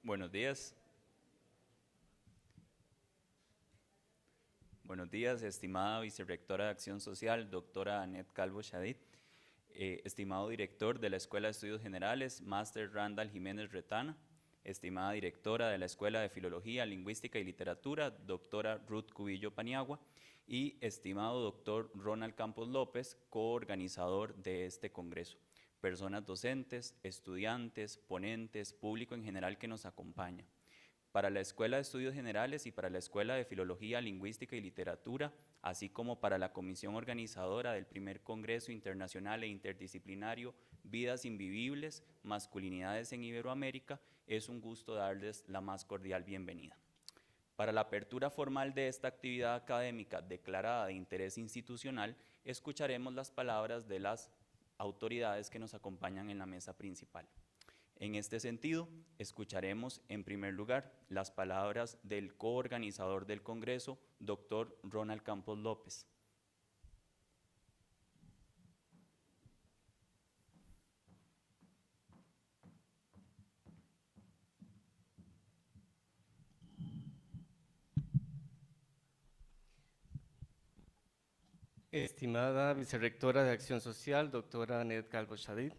Buenos días. Buenos días, estimada vicerrectora de Acción Social, doctora Anet Calvo Shadid, estimado director de la Escuela de Estudios Generales, Máster Randall Jiménez Retana, estimada directora de la Escuela de Filología, Lingüística y Literatura, doctora Ruth Cubillo Paniagua, y estimado doctor Ronald Campos López, coorganizador de este congreso, personas docentes, estudiantes, ponentes, público en general que nos acompaña. Para la Escuela de Estudios Generales y para la Escuela de Filología, Lingüística y Literatura, así como para la comisión organizadora del primer Congreso Internacional e Interdisciplinario Vidas Invivibles, Masculinidades en Iberoamérica, es un gusto darles la más cordial bienvenida. Para la apertura formal de esta actividad académica declarada de interés institucional, escucharemos las palabras de las autoridades que nos acompañan en la mesa principal. En este sentido, escucharemos en primer lugar las palabras del coorganizador del Congreso, doctor Ronald Campos López. Estimada vicerrectora de Acción Social, doctora Anet Calvo Shadid.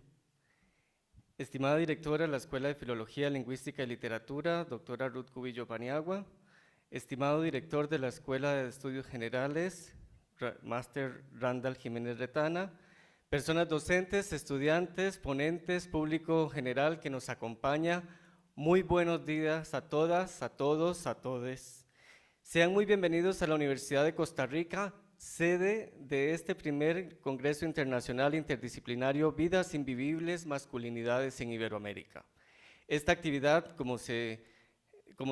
Estimada directora de la Escuela de Filología, Lingüística y Literatura, doctora Ruth Cubillo Paniagua. Estimado director de la Escuela de Estudios Generales, Máster Randall Jiménez Retana. Personas docentes, estudiantes, ponentes, público general que nos acompaña. Muy buenos días a todas, a todos, a todes. Sean muy bienvenidos a la Universidad de Costa Rica, sede de este primer Congreso Internacional Interdisciplinario Vidas Invivibles, Masculinidades en Iberoamérica. Esta actividad, como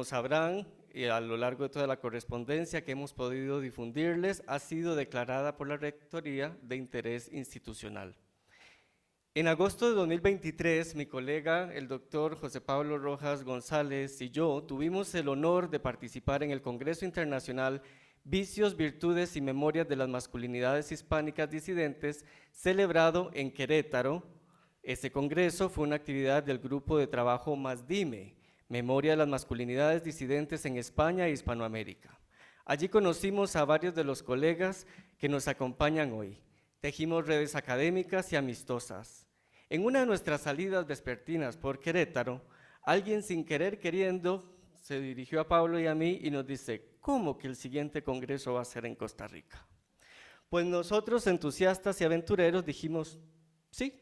sabrán, a lo largo de toda la correspondencia que hemos podido difundirles, ha sido declarada por la Rectoría de interés institucional. En agosto de 2023, mi colega, el doctor José Pablo Rojas González y yo tuvimos el honor de participar en el Congreso Internacional Vicios, Virtudes y Memorias de las Masculinidades Hispánicas Disidentes, celebrado en Querétaro. Este congreso fue una actividad del grupo de trabajo MASDIME, Memoria de las Masculinidades Disidentes en España e Hispanoamérica. Allí conocimos a varios de los colegas que nos acompañan hoy. Tejimos redes académicas y amistosas. En una de nuestras salidas vespertinas por Querétaro, alguien sin querer queriendo se dirigió a Pablo y a mí y nos dice: ¿cómo que el siguiente congreso va a ser en Costa Rica? Pues nosotros, entusiastas y aventureros, dijimos sí.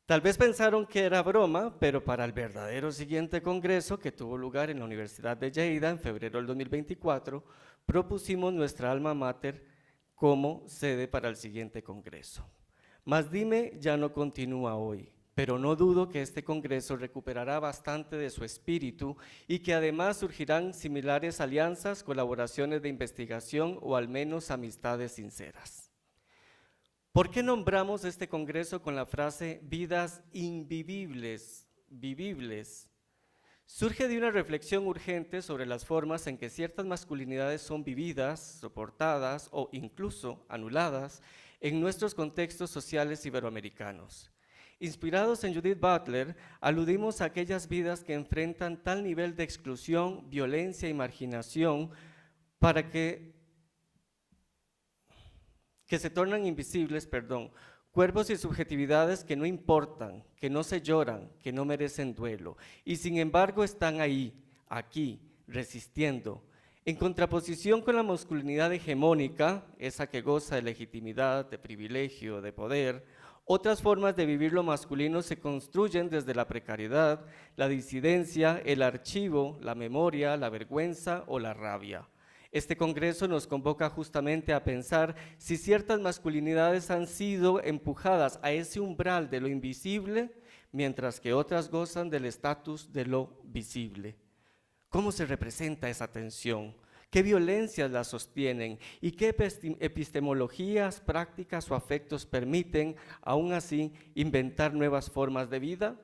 Tal vez pensaron que era broma, pero para el verdadero siguiente congreso, que tuvo lugar en la Universidad de Lleida en febrero del 2024, propusimos nuestra alma mater como sede para el siguiente congreso. MASDIME ya no continúa hoy, pero no dudo que este congreso recuperará bastante de su espíritu y que además surgirán similares alianzas, colaboraciones de investigación o al menos amistades sinceras. ¿Por qué nombramos este congreso con la frase vidas invivibles, vivibles? Surge de una reflexión urgente sobre las formas en que ciertas masculinidades son vividas, soportadas o incluso anuladas en nuestros contextos sociales iberoamericanos. Inspirados en Judith Butler, aludimos a aquellas vidas que enfrentan tal nivel de exclusión, violencia y marginación para que se tornan invisibles, cuerpos y subjetividades que no importan, que no se lloran, que no merecen duelo, y sin embargo están ahí, aquí, resistiendo, en contraposición con la masculinidad hegemónica, esa que goza de legitimidad, de privilegio, de poder. Otras formas de vivir lo masculino se construyen desde la precariedad, la disidencia, el archivo, la memoria, la vergüenza o la rabia. Este congreso nos convoca justamente a pensar si ciertas masculinidades han sido empujadas a ese umbral de lo invisible, mientras que otras gozan del estatus de lo visible. ¿Cómo se representa esa tensión? ¿Qué violencias la sostienen? ¿Y qué epistemologías, prácticas o afectos permiten, aún así, inventar nuevas formas de vida?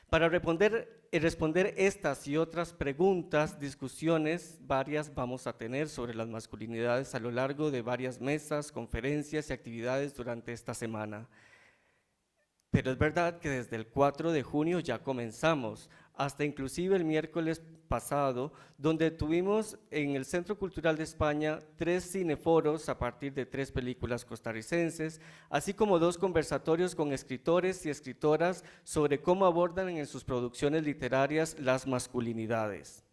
Para responder estas y otras preguntas, discusiones varias vamos a tener sobre las masculinidades a lo largo de varias mesas, conferencias y actividades durante esta semana. Pero es verdad que desde el 4 de junio ya comenzamos hasta inclusive el miércoles pasado, donde tuvimos en el Centro Cultural de España 3 cineforos a partir de 3 películas costarricenses, así como 2 conversatorios con escritores y escritoras sobre cómo abordan en sus producciones literarias las masculinidades.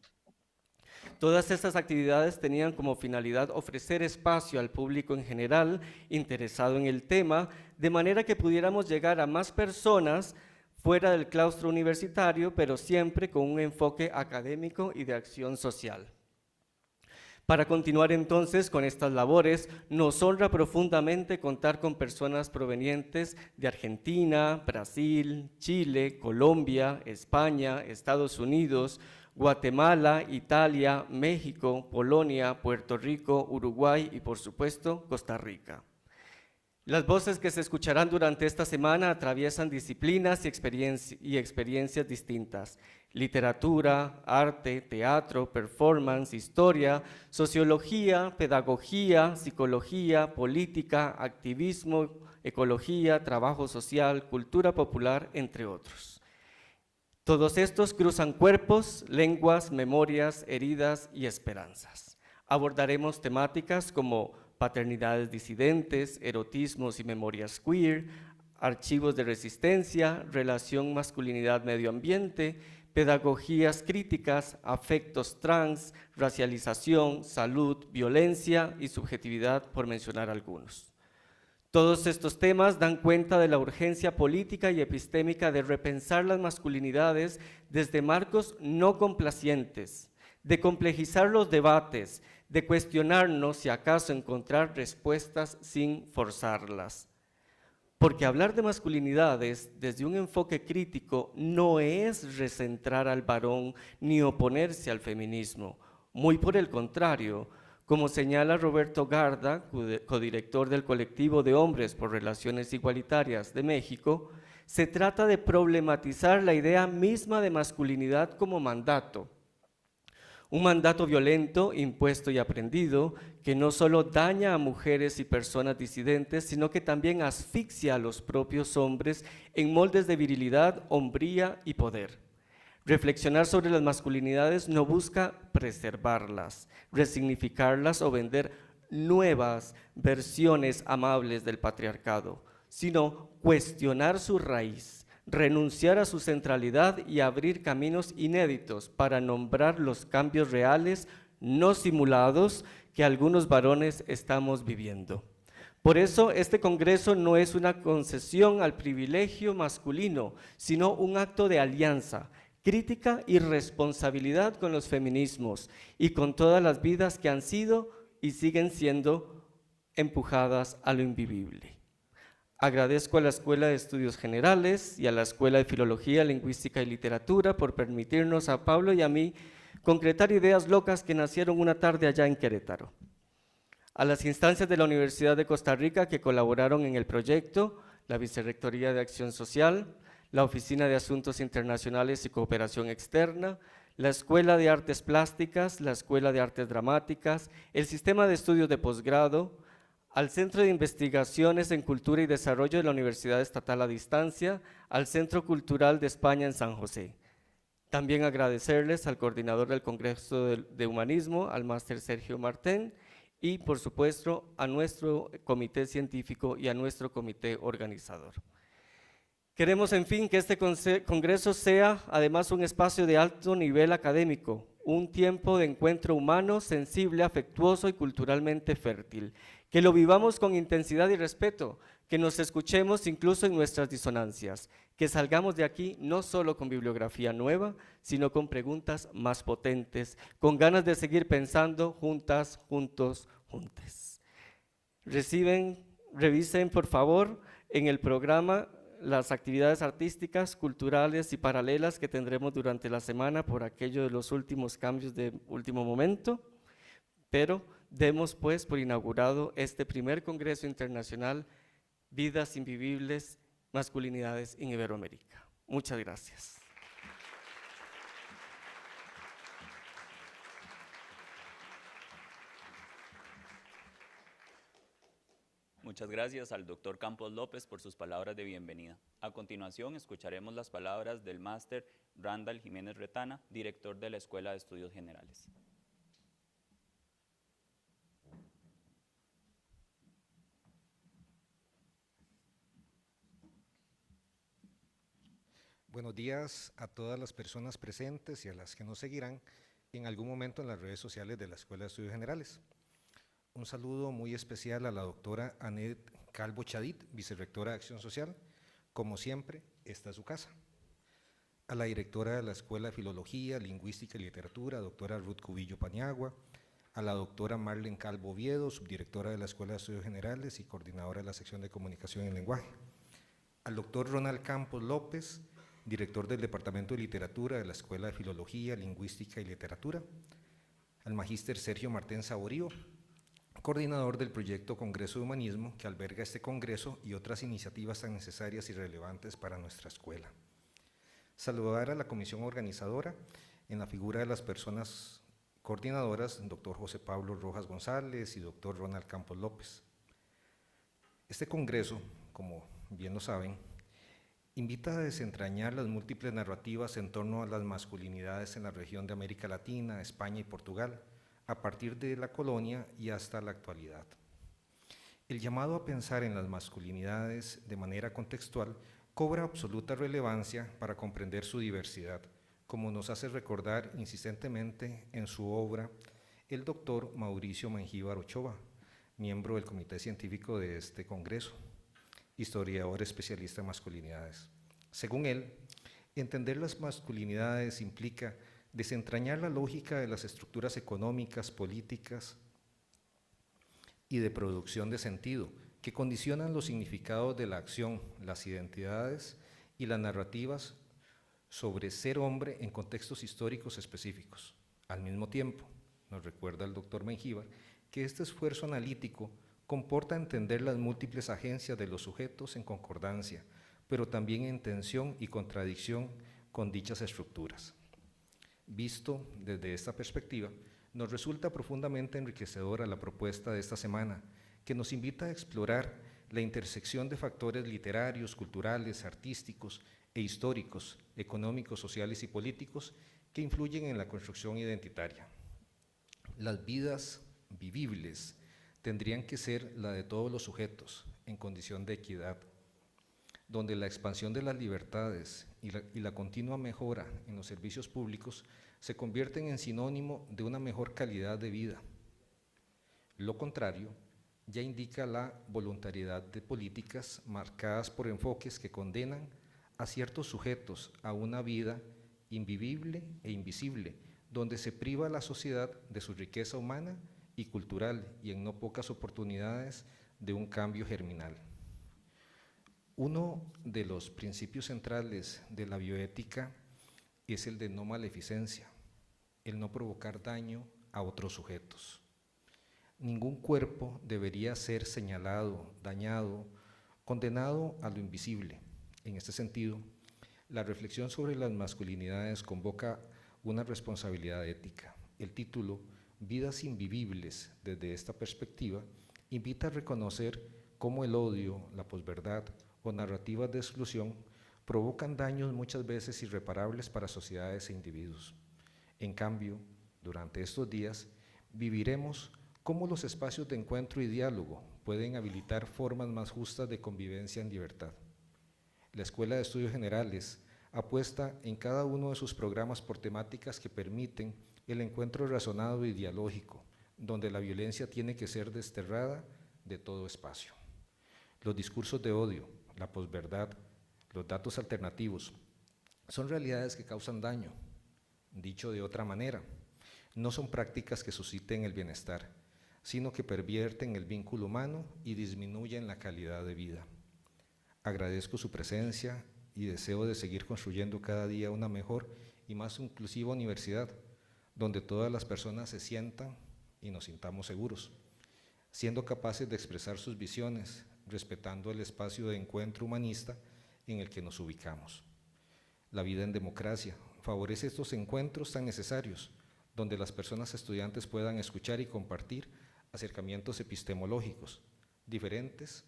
Todas estas actividades tenían como finalidad ofrecer espacio al público en general interesado en el tema, de manera que pudiéramos llegar a más personas fuera del claustro universitario, pero siempre con un enfoque académico y de acción social. Para continuar entonces con estas labores, nos honra profundamente contar con personas provenientes de Argentina, Brasil, Chile, Colombia, España, Estados Unidos, Guatemala, Italia, México, Polonia, Puerto Rico, Uruguay y por supuesto Costa Rica. Las voces que se escucharán durante esta semana atraviesan disciplinas y experiencias distintas: literatura, arte, teatro, performance, historia, sociología, pedagogía, psicología, política, activismo, ecología, trabajo social, cultura popular, entre otros. Todos estos cruzan cuerpos, lenguas, memorias, heridas y esperanzas. Abordaremos temáticas como paternidades disidentes, erotismos y memorias queer, archivos de resistencia, relación masculinidad-medio ambiente, pedagogías críticas, afectos trans, racialización, salud, violencia y subjetividad, por mencionar algunos. Todos estos temas dan cuenta de la urgencia política y epistémica de repensar las masculinidades desde marcos no complacientes, de complejizar los debates, de cuestionarnos si acaso encontrar respuestas sin forzarlas. Porque hablar de masculinidades desde un enfoque crítico no es recentrar al varón ni oponerse al feminismo, muy por el contrario. Como señala Roberto Garda, codirector del Colectivo de Hombres por Relaciones Igualitarias de México, se trata de problematizar la idea misma de masculinidad como mandato. Un mandato violento, impuesto y aprendido, que no solo daña a mujeres y personas disidentes, sino que también asfixia a los propios hombres en moldes de virilidad, hombría y poder. Reflexionar sobre las masculinidades no busca preservarlas, resignificarlas o vender nuevas versiones amables del patriarcado, sino cuestionar su raíz, renunciar a su centralidad y abrir caminos inéditos para nombrar los cambios reales, no simulados, que algunos varones estamos viviendo. Por eso, este congreso no es una concesión al privilegio masculino, sino un acto de alianza, crítica y responsabilidad con los feminismos y con todas las vidas que han sido y siguen siendo empujadas a lo invivible. Agradezco a la Escuela de Estudios Generales y a la Escuela de Filología, Lingüística y Literatura por permitirnos a Pablo y a mí concretar ideas locas que nacieron una tarde allá en Querétaro. A las instancias de la Universidad de Costa Rica que colaboraron en el proyecto, la Vicerrectoría de Acción Social, la Oficina de Asuntos Internacionales y Cooperación Externa, la Escuela de Artes Plásticas, la Escuela de Artes Dramáticas, el Sistema de Estudios de Posgrado, al Centro de Investigaciones en Cultura y Desarrollo de la Universidad Estatal a Distancia, al Centro Cultural de España en San José. También agradecerles al coordinador del Congreso de Humanismo, al máster Sergio Martén, y por supuesto a nuestro comité científico y a nuestro comité organizador. Queremos, en fin, que este congreso sea además un espacio de alto nivel académico, un tiempo de encuentro humano, sensible, afectuoso y culturalmente fértil, que lo vivamos con intensidad y respeto, que nos escuchemos incluso en nuestras disonancias, que salgamos de aquí no solo con bibliografía nueva, sino con preguntas más potentes, con ganas de seguir pensando juntas, juntos, juntes. Revisen por favor en el programa las actividades artísticas, culturales y paralelas que tendremos durante la semana por aquello de los últimos cambios de último momento, pero demos pues por inaugurado este primer Congreso Internacional Vidas Invivibles, Masculinidades en Iberoamérica. Muchas gracias. Muchas gracias al doctor Campos López por sus palabras de bienvenida. A continuación, escucharemos las palabras del máster Randall Jiménez Retana, director de la Escuela de Estudios Generales. Buenos días a todas las personas presentes y a las que nos seguirán en algún momento en las redes sociales de la Escuela de Estudios Generales. Un saludo muy especial a la doctora Anet Calvo Chadid, vicerrectora de Acción Social. Como siempre, esta es su casa. A la directora de la Escuela de Filología, Lingüística y Literatura, doctora Ruth Cubillo Paniagua, a la doctora Marlene Calvo Oviedo, subdirectora de la Escuela de Estudios Generales y coordinadora de la sección de Comunicación y Lenguaje, al doctor Ronald Campos López, director del Departamento de Literatura de la Escuela de Filología, Lingüística y Literatura, al magíster Sergio Martén Saborío, coordinador del proyecto Congreso de Humanismo, que alberga este congreso y otras iniciativas tan necesarias y relevantes para nuestra escuela. Saludar a la comisión organizadora, en la figura de las personas coordinadoras, doctor José Pablo Rojas González y doctor Ronald Campos López. Este congreso, como bien lo saben, invita a desentrañar las múltiples narrativas en torno a las masculinidades en la región de América Latina, España y Portugal, a partir de la colonia y hasta la actualidad. El llamado a pensar en las masculinidades de manera contextual cobra absoluta relevancia para comprender su diversidad, como nos hace recordar insistentemente en su obra el doctor Mauricio Mengíbar Ochoa, miembro del comité científico de este congreso, historiador especialista en masculinidades. Según él, entender las masculinidades implica desentrañar la lógica de las estructuras económicas, políticas y de producción de sentido que condicionan los significados de la acción, las identidades y las narrativas sobre ser hombre en contextos históricos específicos. Al mismo tiempo, nos recuerda el doctor Mengíbar, que este esfuerzo analítico comporta entender las múltiples agencias de los sujetos en concordancia, pero también en tensión y contradicción con dichas estructuras. Visto desde esta perspectiva, nos resulta profundamente enriquecedora la propuesta de esta semana, que nos invita a explorar la intersección de factores literarios, culturales, artísticos e históricos, económicos, sociales y políticos que influyen en la construcción identitaria. Las vidas vivibles tendrían que ser la de todos los sujetos en condición de equidad, donde la expansión de las libertades y la continua mejora en los servicios públicos se convierten en sinónimo de una mejor calidad de vida. Lo contrario ya indica la voluntariedad de políticas marcadas por enfoques que condenan a ciertos sujetos a una vida invivible e invisible, donde se priva a la sociedad de su riqueza humana y cultural y en no pocas oportunidades de un cambio germinal. Uno de los principios centrales de la bioética es el de no maleficencia, el no provocar daño a otros sujetos. Ningún cuerpo debería ser señalado, dañado, condenado a lo invisible. En este sentido, la reflexión sobre las masculinidades convoca una responsabilidad ética. El título Vidas invivibles desde esta perspectiva invita a reconocer cómo el odio, la posverdad o narrativas de exclusión provocan daños muchas veces irreparables para sociedades e individuos. En cambio, durante estos días viviremos cómo los espacios de encuentro y diálogo pueden habilitar formas más justas de convivencia en libertad. La Escuela de Estudios Generales apuesta en cada uno de sus programas por temáticas que permiten el encuentro razonado y dialógico, donde la violencia tiene que ser desterrada de todo espacio. Los discursos de odio, la posverdad, los datos alternativos, son realidades que causan daño. Dicho de otra manera, no son prácticas que susciten el bienestar, sino que pervierten el vínculo humano y disminuyen la calidad de vida. Agradezco su presencia y deseo de seguir construyendo cada día una mejor y más inclusiva universidad, donde todas las personas se sientan y nos sintamos seguros, siendo capaces de expresar sus visiones, respetando el espacio de encuentro humanista en el que nos ubicamos. La vida en democracia favorece estos encuentros tan necesarios, donde las personas estudiantes puedan escuchar y compartir acercamientos epistemológicos diferentes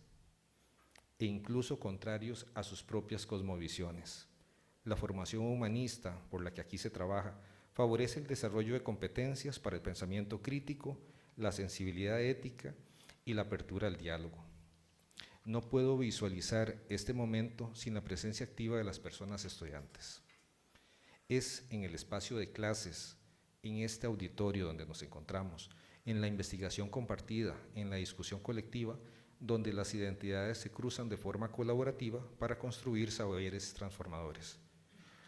e incluso contrarios a sus propias cosmovisiones. La formación humanista por la que aquí se trabaja favorece el desarrollo de competencias para el pensamiento crítico, la sensibilidad ética y la apertura al diálogo. No puedo visualizar este momento sin la presencia activa de las personas estudiantes. Es en el espacio de clases, en este auditorio donde nos encontramos, en la investigación compartida, en la discusión colectiva, donde las identidades se cruzan de forma colaborativa para construir saberes transformadores.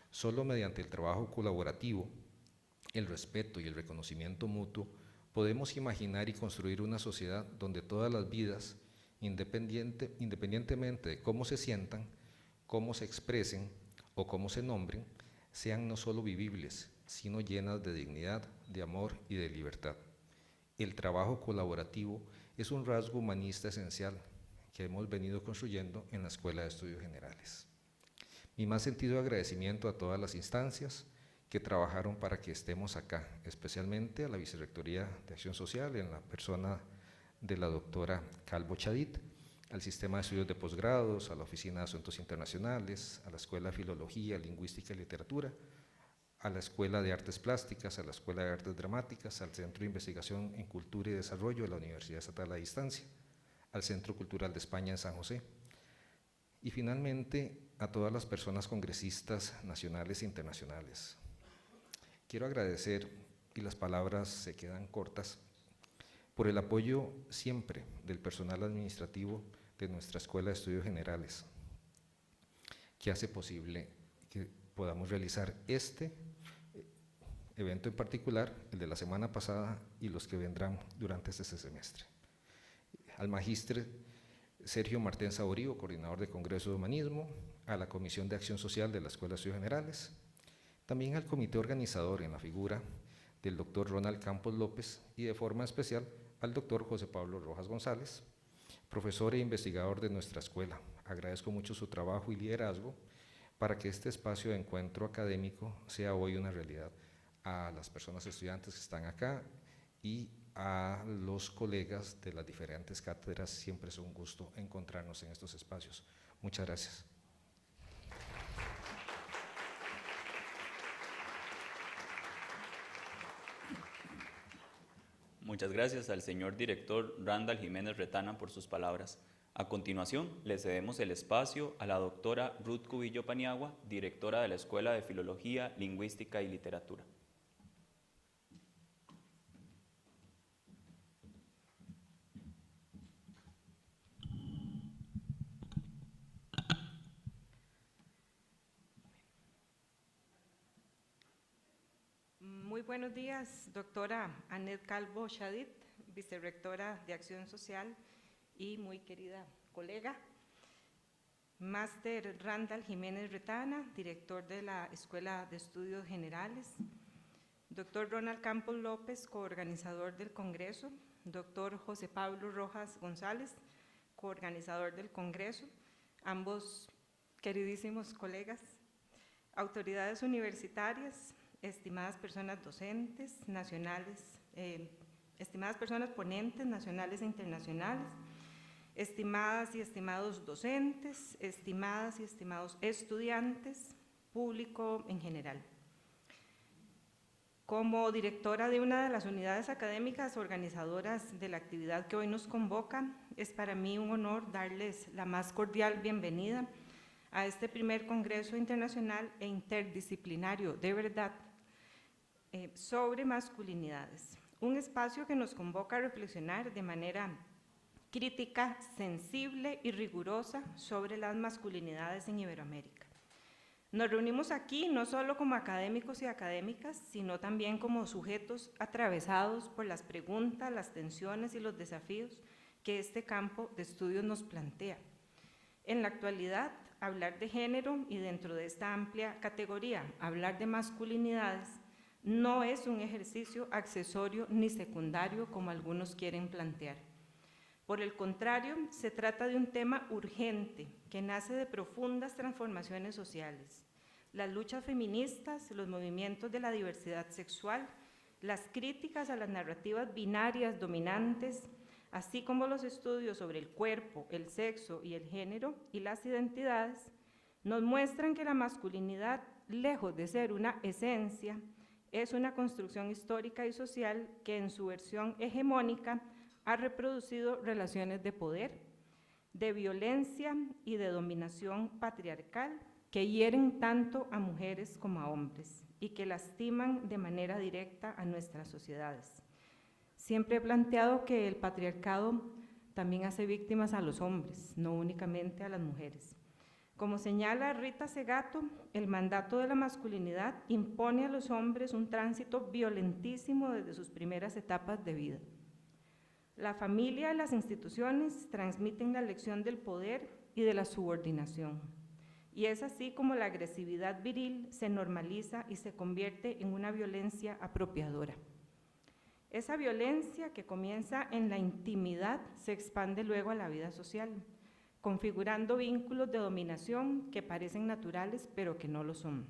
Solo mediante el trabajo colaborativo, el respeto y el reconocimiento mutuo, podemos imaginar y construir una sociedad donde todas las vidas, independientemente de cómo se sientan, cómo se expresen o cómo se nombren, sean no solo vivibles, sino llenas de dignidad, de amor y de libertad. El trabajo colaborativo es un rasgo humanista esencial que hemos venido construyendo en la Escuela de Estudios Generales. Mi más sentido agradecimiento a todas las instancias que trabajaron para que estemos acá, especialmente a la Vicerrectoría de Acción Social, en la persona de la doctora Calvo Chadid, al Sistema de Estudios de Posgrados, a la Oficina de Asuntos Internacionales, a la Escuela de Filología, Lingüística y Literatura, a la Escuela de Artes Plásticas, a la Escuela de Artes Dramáticas, al Centro de Investigación en Cultura y Desarrollo de la Universidad Estatal a Distancia, al Centro Cultural de España en San José, y finalmente a todas las personas congresistas nacionales e internacionales. Quiero agradecer, y las palabras se quedan cortas, por el apoyo siempre del personal administrativo de nuestra Escuela de Estudios Generales, que hace posible que podamos realizar este evento en particular, el de la semana pasada y los que vendrán durante este semestre. Al magíster Sergio Martén Saborío, coordinador de Congreso de Humanismo, a la Comisión de Acción Social de la Escuela de Estudios Generales, también al comité organizador en la figura del doctor Ronald Campos López y de forma especial al doctor José Pablo Rojas González, profesor e investigador de nuestra escuela. Agradezco mucho su trabajo y liderazgo para que este espacio de encuentro académico sea hoy una realidad. A las personas estudiantes que están acá y a los colegas de las diferentes cátedras, siempre es un gusto encontrarnos en estos espacios. Muchas gracias. Muchas gracias al señor director Randall Jiménez Retana por sus palabras. A continuación, le cedemos el espacio a la doctora Ruth Cubillo Paniagua, directora de la Escuela de Filología, Lingüística y Literatura. Muy buenos días, doctora Annette Calvo Chadid, vicerrectora de Acción Social y muy querida colega. Máster Randall Jiménez Retana, director de la Escuela de Estudios Generales. Doctor Ronald Campos López, coorganizador del Congreso. Doctor José Pablo Rojas González, coorganizador del Congreso. Ambos queridísimos colegas. Autoridades universitarias, estimadas personas docentes nacionales, estimadas personas ponentes nacionales e internacionales, estimadas y estimados docentes, estimadas y estimados estudiantes, público en general. Como directora de una de las unidades académicas organizadoras de la actividad que hoy nos convoca, es para mí un honor darles la más cordial bienvenida a este primer Congreso Internacional e Interdisciplinario de Verdad sobre masculinidades, un espacio que nos convoca a reflexionar de manera crítica, sensible y rigurosa sobre las masculinidades en Iberoamérica. Nos reunimos aquí no solo como académicos y académicas, sino también como sujetos atravesados por las preguntas, las tensiones y los desafíos que este campo de estudios nos plantea. En la actualidad, hablar de género y dentro de esta amplia categoría, hablar de masculinidades, no es un ejercicio accesorio ni secundario como algunos quieren plantear. Por el contrario, se trata de un tema urgente que nace de profundas transformaciones sociales. Las luchas feministas, los movimientos de la diversidad sexual, las críticas a las narrativas binarias dominantes, así como los estudios sobre el cuerpo, el sexo y el género y las identidades, nos muestran que la masculinidad, lejos de ser una esencia, es una construcción histórica y social que en su versión hegemónica ha reproducido relaciones de poder, de violencia y de dominación patriarcal que hieren tanto a mujeres como a hombres y que lastiman de manera directa a nuestras sociedades. Siempre he planteado que el patriarcado también hace víctimas a los hombres, no únicamente a las mujeres. Como señala Rita Segato, el mandato de la masculinidad impone a los hombres un tránsito violentísimo desde sus primeras etapas de vida. La familia y las instituciones transmiten la lección del poder y de la subordinación. Y es así como la agresividad viril se normaliza y se convierte en una violencia apropiadora. Esa violencia que comienza en la intimidad se expande luego a la vida social, configurando vínculos de dominación que parecen naturales, pero que no lo son.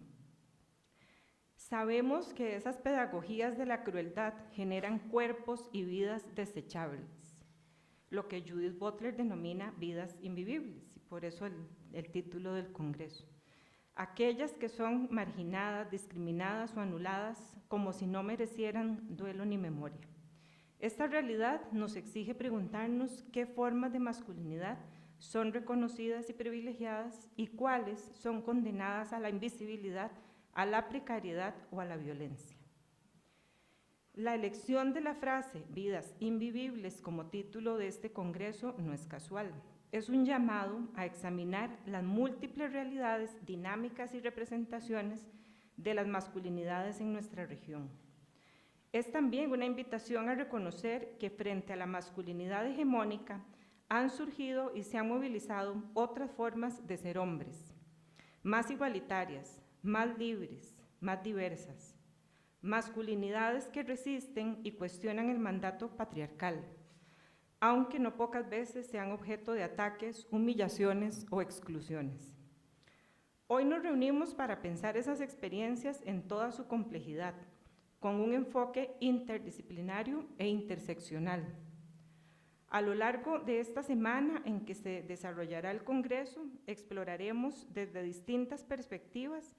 Sabemos que esas pedagogías de la crueldad generan cuerpos y vidas desechables, lo que Judith Butler denomina vidas invivibles, y por eso el título del Congreso. Aquellas que son marginadas, discriminadas o anuladas como si no merecieran duelo ni memoria. Esta realidad nos exige preguntarnos qué formas de masculinidad son reconocidas y privilegiadas y cuáles son condenadas a la invisibilidad, a la precariedad o a la violencia. La elección de la frase «vidas invivibles» como título de este congreso no es casual. Es un llamado a examinar las múltiples realidades, dinámicas y representaciones de las masculinidades en nuestra región. Es también una invitación a reconocer que frente a la masculinidad hegemónica han surgido y se han movilizado otras formas de ser hombres, más igualitarias, más libres, más diversas, masculinidades que resisten y cuestionan el mandato patriarcal, aunque no pocas veces sean objeto de ataques, humillaciones o exclusiones. Hoy nos reunimos para pensar esas experiencias en toda su complejidad, con un enfoque interdisciplinario e interseccional. A lo largo de esta semana en que se desarrollará el Congreso, exploraremos desde distintas perspectivas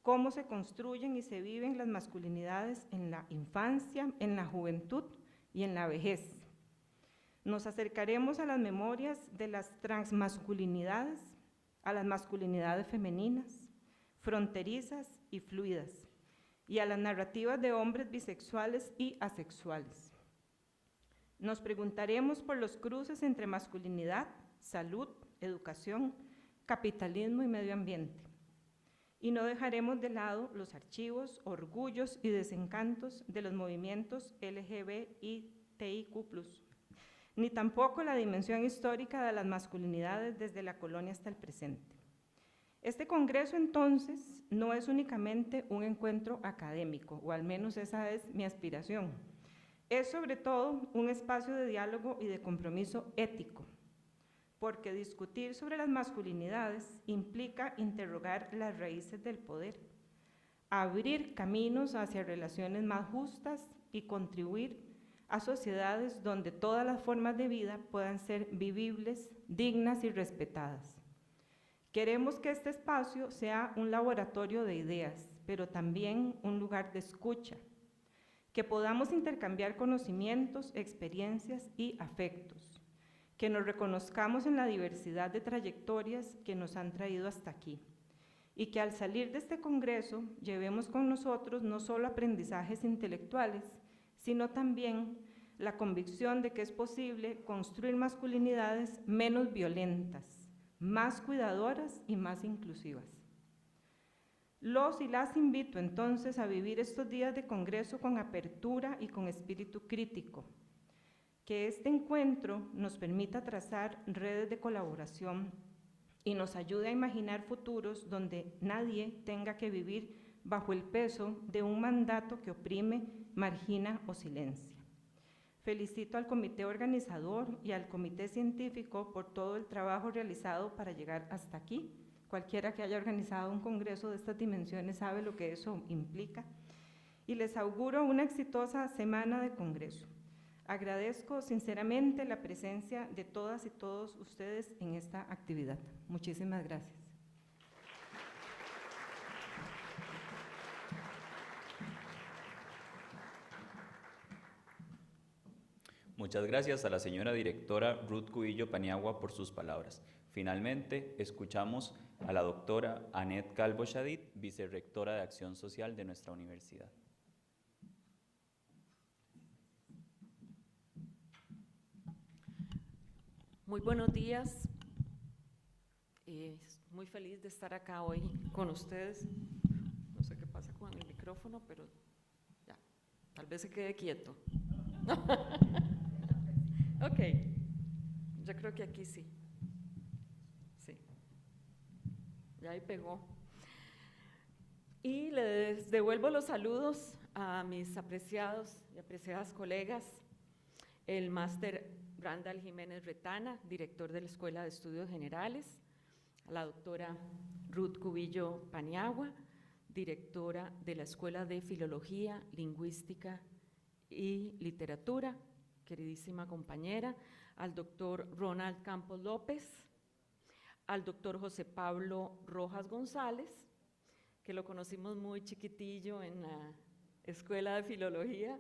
cómo se construyen y se viven las masculinidades en la infancia, en la juventud y en la vejez. Nos acercaremos a las memorias de las transmasculinidades, a las masculinidades femeninas, fronterizas y fluidas, y a las narrativas de hombres bisexuales y asexuales. Nos preguntaremos por los cruces entre masculinidad, salud, educación, capitalismo y medio ambiente. Y no dejaremos de lado los archivos, orgullos y desencantos de los movimientos LGBTIQ+, ni tampoco la dimensión histórica de las masculinidades desde la colonia hasta el presente. Este congreso, entonces, no es únicamente un encuentro académico, o al menos esa es mi aspiración. Es sobre todo un espacio de diálogo y de compromiso ético, porque discutir sobre las masculinidades implica interrogar las raíces del poder, abrir caminos hacia relaciones más justas y contribuir a sociedades donde todas las formas de vida puedan ser vivibles, dignas y respetadas. Queremos que este espacio sea un laboratorio de ideas, pero también un lugar de escucha, que podamos intercambiar conocimientos, experiencias y afectos, que nos reconozcamos en la diversidad de trayectorias que nos han traído hasta aquí, y que al salir de este congreso llevemos con nosotros no solo aprendizajes intelectuales, sino también la convicción de que es posible construir masculinidades menos violentas, más cuidadoras y más inclusivas. Los y las invito entonces a vivir estos días de congreso con apertura y con espíritu crítico, que este encuentro nos permita trazar redes de colaboración y nos ayude a imaginar futuros donde nadie tenga que vivir bajo el peso de un mandato que oprime, margina o silencia. Felicito al comité organizador y al comité científico por todo el trabajo realizado para llegar hasta aquí. Cualquiera que haya organizado un congreso de estas dimensiones sabe lo que eso implica. Y les auguro una exitosa semana de congreso. Agradezco sinceramente la presencia de todas y todos ustedes en esta actividad. Muchísimas gracias. Muchas gracias a la señora directora Ruth Cubillo Paniagua por sus palabras. Finalmente, escuchamos a la doctora Annette Calvo Shadid, vicerrectora de Acción Social de nuestra universidad. Muy buenos días. Muy feliz de estar acá hoy con ustedes. No sé qué pasa con el micrófono, pero ya, tal vez se quede quieto. Ok, yo creo que aquí sí. Sí, ya ahí pegó. Y les devuelvo los saludos a mis apreciados y apreciadas colegas, el máster Randall Jiménez Retana, director de la Escuela de Estudios Generales, a la doctora Ruth Cubillo Paniagua, directora de la Escuela de Filología, Lingüística y Literatura, queridísima compañera, al doctor Ronald Campos López, al doctor José Pablo Rojas González, que lo conocimos muy chiquitillo en la Escuela de Filología,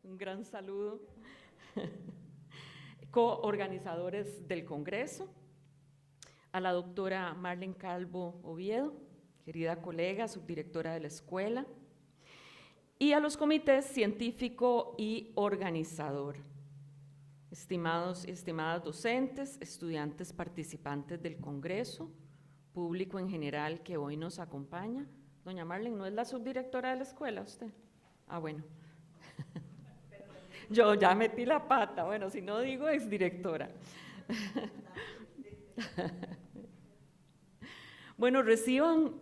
un gran saludo, coorganizadores del Congreso, a la doctora Marlene Calvo Oviedo, querida colega, subdirectora de la escuela, y a los comités científico y organizador, estimados y estimadas docentes, estudiantes participantes del Congreso, público en general que hoy nos acompaña. Doña Marlene, ¿no es la subdirectora de la escuela usted? Ah, bueno. Yo ya metí la pata, bueno, si no digo exdirectora. Bueno, reciban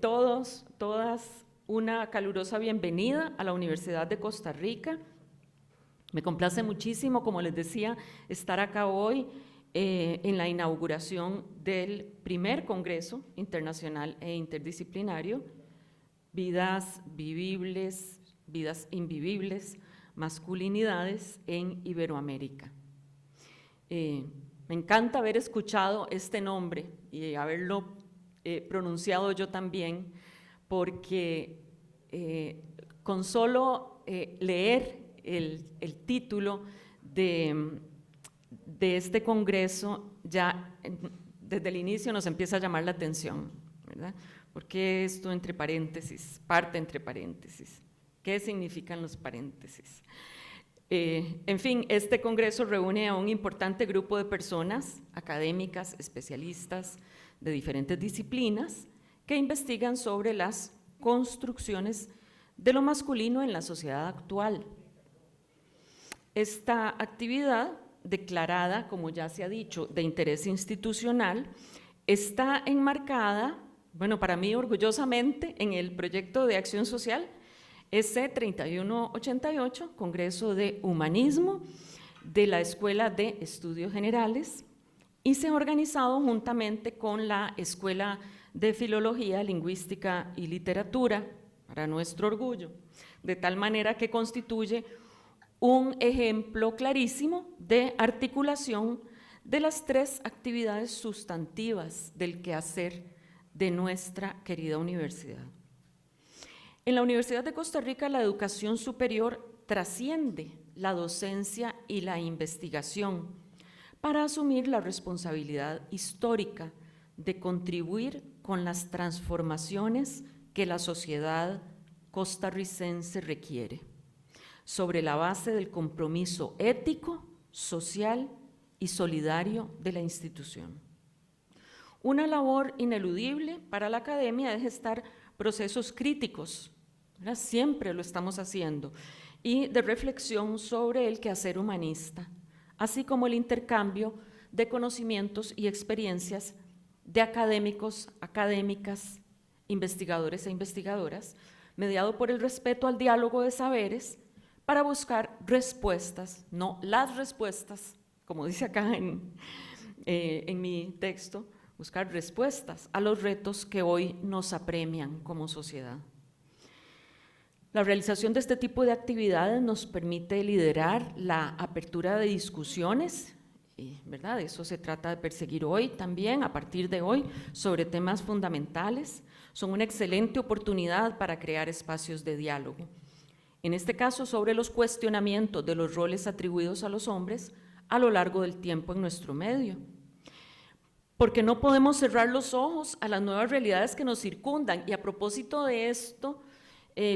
todos, todas una calurosa bienvenida a la Universidad de Costa Rica. Me complace muchísimo, como les decía, estar acá hoy en la inauguración del primer Congreso Internacional e Interdisciplinario, Vidas Vivibles, Vidas Invivibles, Masculinidades en Iberoamérica. Me encanta haber escuchado este nombre y haberlo pronunciado yo también, porque con solo leer el título de este congreso ya desde el inicio nos empieza a llamar la atención, ¿verdad? ¿Por qué esto entre paréntesis, parte entre paréntesis? ¿Qué significan los paréntesis? En fin, este congreso reúne a un importante grupo de personas, académicas, especialistas de diferentes disciplinas, que investigan sobre las construcciones de lo masculino en la sociedad actual. Esta actividad, declarada, como ya se ha dicho, de interés institucional, está enmarcada, bueno, para mí orgullosamente, en el proyecto de acción social S3188, Congreso de Humanismo de la Escuela de Estudios Generales, y se ha organizado juntamente con la Escuela de Filología, Lingüística y Literatura, para nuestro orgullo, de tal manera que constituye un ejemplo clarísimo de articulación de las tres actividades sustantivas del quehacer de nuestra querida universidad. En la Universidad de Costa Rica, la educación superior trasciende la docencia y la investigación para asumir la responsabilidad histórica de contribuir con las transformaciones que la sociedad costarricense requiere, sobre la base del compromiso ético, social y solidario de la institución. Una labor ineludible para la academia es gestar procesos críticos, ¿verdad? Siempre lo estamos haciendo, y de reflexión sobre el quehacer humanista, así como el intercambio de conocimientos y experiencias de académicos, académicas, investigadores e investigadoras, mediado por el respeto al diálogo de saberes, para buscar respuestas, no las respuestas, como dice acá en mi texto, buscar respuestas a los retos que hoy nos apremian como sociedad. La realización de este tipo de actividades nos permite liderar la apertura de discusiones, ¿verdad? De eso se trata de perseguir hoy también, a partir de hoy, sobre temas fundamentales. Son una excelente oportunidad para crear espacios de diálogo. en este caso sobre los cuestionamientos de los roles atribuidos a los hombres a lo largo del tiempo en nuestro medio. Porque no podemos cerrar los ojos a las nuevas realidades que nos circundan. Y a propósito de esto,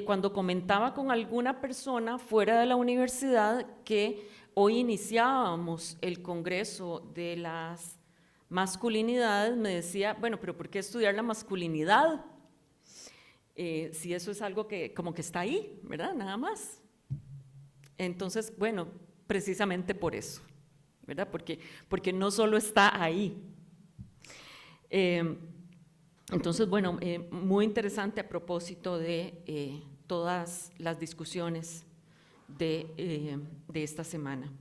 cuando comentaba con alguna persona fuera de la universidad que hoy iniciábamos el Congreso de las Masculinidades, me decía, bueno, pero ¿por qué estudiar la masculinidad? Si eso es algo que como que está ahí, ¿verdad? Nada más. Entonces, bueno, precisamente por eso, ¿verdad? Porque no solo está ahí. Entonces, bueno, muy interesante a propósito de todas las discusiones de esta semana.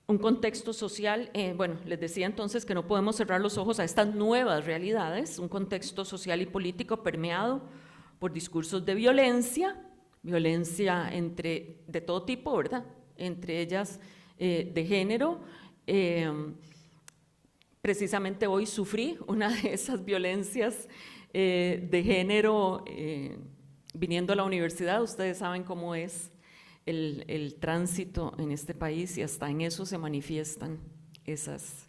Un contexto social, bueno, les decía entonces que no podemos cerrar los ojos a estas nuevas realidades, un contexto social y político permeado por discursos de violencia de todo tipo, ¿verdad? Entre ellas de género. Precisamente hoy sufrí una de esas violencias de género viniendo a la universidad. Ustedes saben cómo es el tránsito en este país y hasta en eso se manifiestan esos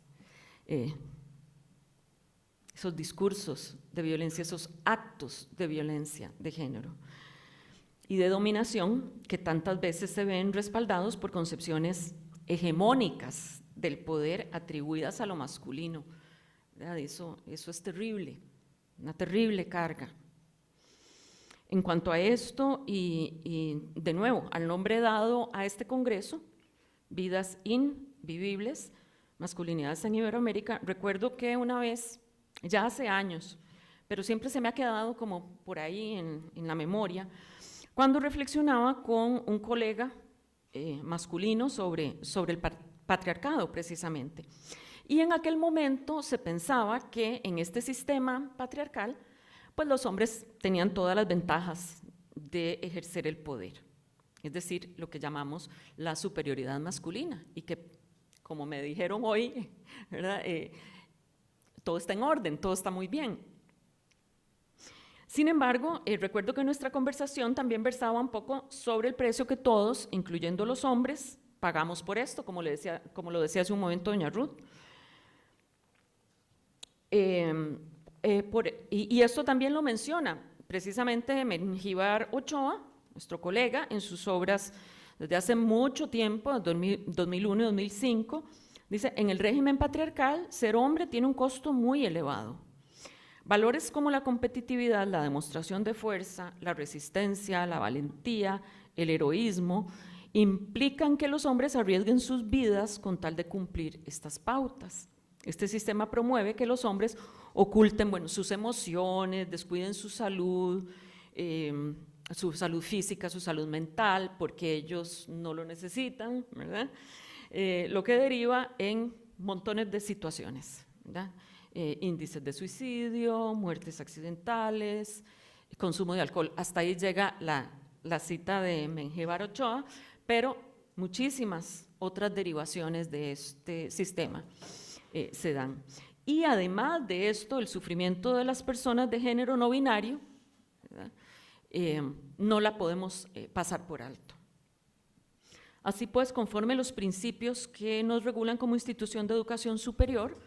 discursos de violencia, esos actos de violencia de género y de dominación que tantas veces se ven respaldados por concepciones hegemónicas del poder atribuidas a lo masculino. Eso es terrible, una terrible carga. En cuanto a esto, y de nuevo, al nombre dado a este Congreso, Vidas Invivibles, Masculinidades en Iberoamérica, recuerdo que una vez, ya hace años, pero siempre se me ha quedado como por ahí en la memoria, cuando reflexionaba con un colega masculino sobre el patriarcado precisamente. Y en aquel momento se pensaba que en este sistema patriarcal, pues los hombres tenían todas las ventajas de ejercer el poder, es decir, lo que llamamos la superioridad masculina, y que, como me dijeron hoy, ¿verdad? Todo está en orden, todo está muy bien. Sin embargo, recuerdo que nuestra conversación también versaba un poco sobre el precio que todos, incluyendo los hombres, pagamos por esto, como lo decía hace un momento doña Ruth. Y esto también lo menciona precisamente Mengíbar Ochoa, nuestro colega, en sus obras desde hace mucho tiempo, 2001 y 2005, dice, en el régimen patriarcal, ser hombre tiene un costo muy elevado. Valores como la competitividad, la demostración de fuerza, la resistencia, la valentía, el heroísmo, implican que los hombres arriesguen sus vidas con tal de cumplir estas pautas. Este sistema promueve que los hombres oculten, bueno, sus emociones, descuiden su salud física, su salud mental, porque ellos no lo necesitan, ¿verdad? Lo que deriva en montones de situaciones, ¿verdad? Índices de suicidio, muertes accidentales, consumo de alcohol. Hasta ahí llega la cita de Mengíbar Ochoa, pero muchísimas otras derivaciones de este sistema se dan. Y además de esto, el sufrimiento de las personas de género no binario, no la podemos pasar por alto. Así pues, conforme los principios que nos regulan como institución de educación superior,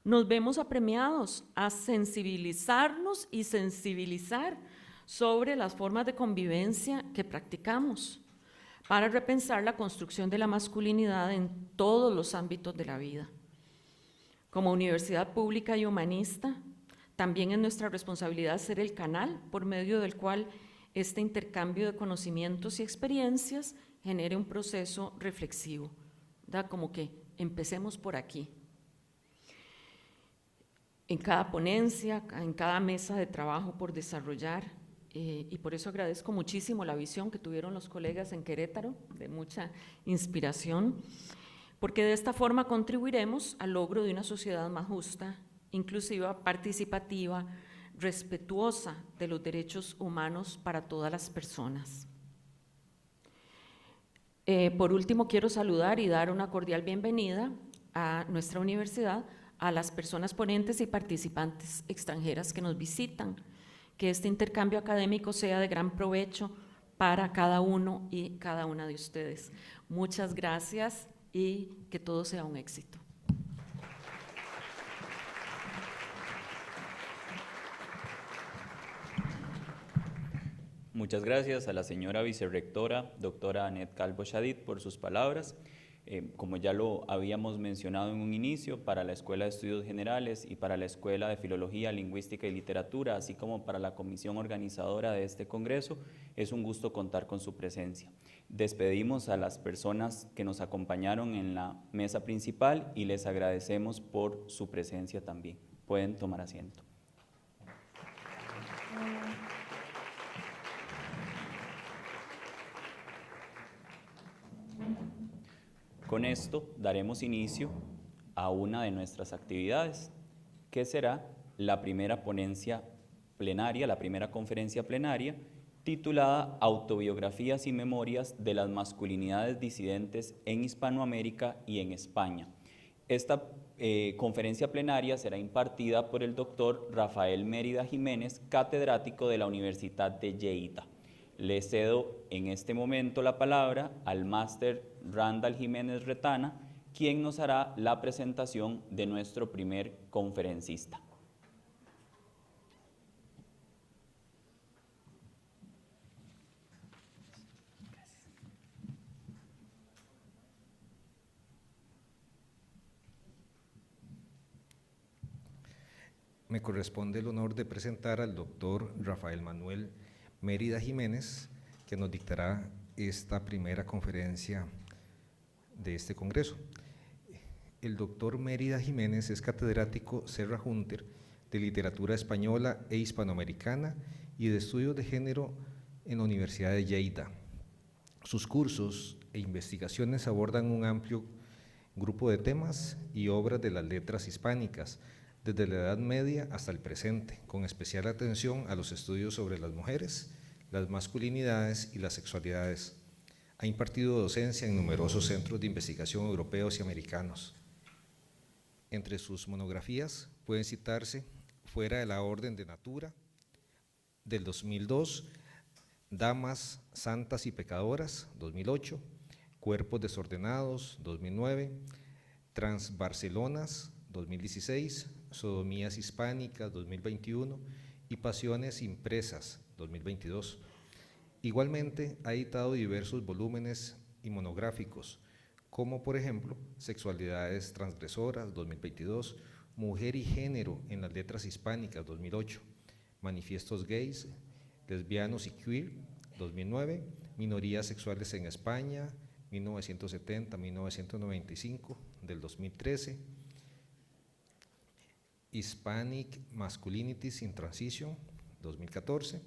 nos vemos apremiados a sensibilizarnos y sensibilizar sobre las formas de convivencia que practicamos para repensar la construcción de la masculinidad en todos los ámbitos de la vida. Como universidad pública y humanista, también es nuestra responsabilidad ser el canal por medio del cual este intercambio de conocimientos y experiencias genere un proceso reflexivo, ¿verdad? Como que empecemos por aquí. En cada ponencia, en cada mesa de trabajo por desarrollar, y por eso agradezco muchísimo la visión que tuvieron los colegas en Querétaro, de mucha inspiración, porque de esta forma contribuiremos al logro de una sociedad más justa, inclusiva, participativa, respetuosa de los derechos humanos para todas las personas. Por último, quiero saludar y dar una cordial bienvenida a nuestra universidad, a las personas ponentes y participantes extranjeras que nos visitan, que este intercambio académico sea de gran provecho para cada uno y cada una de ustedes. Muchas gracias y que todo sea un éxito. Muchas gracias a la señora vicerrectora, doctora Annette Calvo Shadid, por sus palabras. Como ya lo habíamos mencionado en un inicio, para la Escuela de Estudios Generales y para la Escuela de Filología, Lingüística y Literatura, así como para la comisión organizadora de este congreso, es un gusto contar con su presencia. Despedimos a las personas que nos acompañaron en la mesa principal y les agradecemos por su presencia también. Pueden tomar asiento. Con esto daremos inicio a una de nuestras actividades, que será la primera ponencia plenaria, la primera conferencia plenaria, titulada Autobiografías y Memorias de las Masculinidades Disidentes en Hispanoamérica y en España. Esta conferencia plenaria será impartida por el doctor Rafael Mérida Jiménez, catedrático de la Universidad de Lleida. Le cedo en este momento la palabra al máster Randall Jiménez Retana, quien nos hará la presentación de nuestro primer conferencista. Me corresponde el honor de presentar al doctor Rafael Manuel Mérida Jiménez, que nos dictará esta primera conferencia de este congreso. El doctor Mérida Jiménez es catedrático Serra Hunter de Literatura Española e Hispanoamericana y de Estudios de Género en la Universidad de Lleida. Sus cursos e investigaciones abordan un amplio grupo de temas y obras de las letras hispánicas, desde la Edad Media hasta el presente, con especial atención a los estudios sobre las mujeres, las masculinidades y las sexualidades. Ha impartido docencia en numerosos centros de investigación europeos y americanos. Entre sus monografías pueden citarse Fuera de la Orden de Natura, del 2002, Damas, Santas y Pecadoras, 2008, Cuerpos Desordenados, 2009, Transbarcelonas, 2016, Sodomías Hispánicas, 2021, y Pasiones Impresas, 2022. Igualmente, ha editado diversos volúmenes y monográficos, como por ejemplo, Sexualidades Transgresoras, 2022, Mujer y Género en las Letras Hispánicas, 2008, Manifiestos Gays, Lesbianos y Queer, 2009, Minorías Sexuales en España, 1970-1995, del 2013, Hispanic Masculinities in Transition, 2014,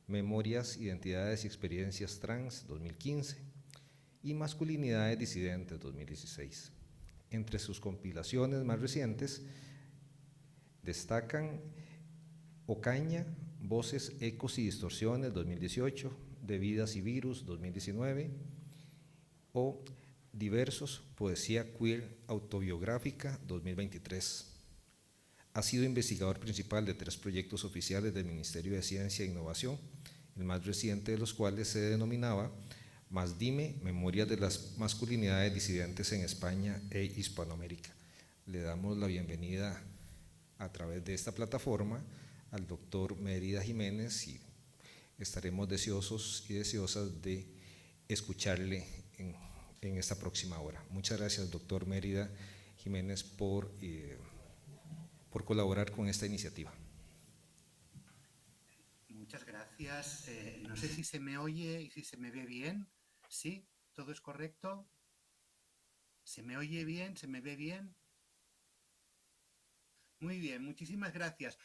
Memorias, Identidades y Experiencias Trans, 2015, y Masculinidades Disidentes, 2016. Entre sus compilaciones más recientes destacan Ocaña, Voces, Ecos y Distorsiones, 2018, De Vidas y Virus, 2019, o Diversos, Poesía Queer Autobiográfica, 2023. Ha sido investigador principal de 3 proyectos oficiales del Ministerio de Ciencia e Innovación, el más reciente de los cuales se denominaba Más Dime, Memorias de las Masculinidades Disidentes en España e Hispanoamérica. Le damos la bienvenida a través de esta plataforma al doctor Mérida Jiménez y estaremos deseosos y deseosas de escucharle en esta próxima hora. Muchas gracias, doctor Mérida Jiménez, por colaborar con esta iniciativa. Muchas gracias. No sé si se me oye y si se me ve bien. ¿Sí? ¿Todo es correcto? ¿Se me oye bien? ¿Se me ve bien? Muy bien, muchísimas gracias.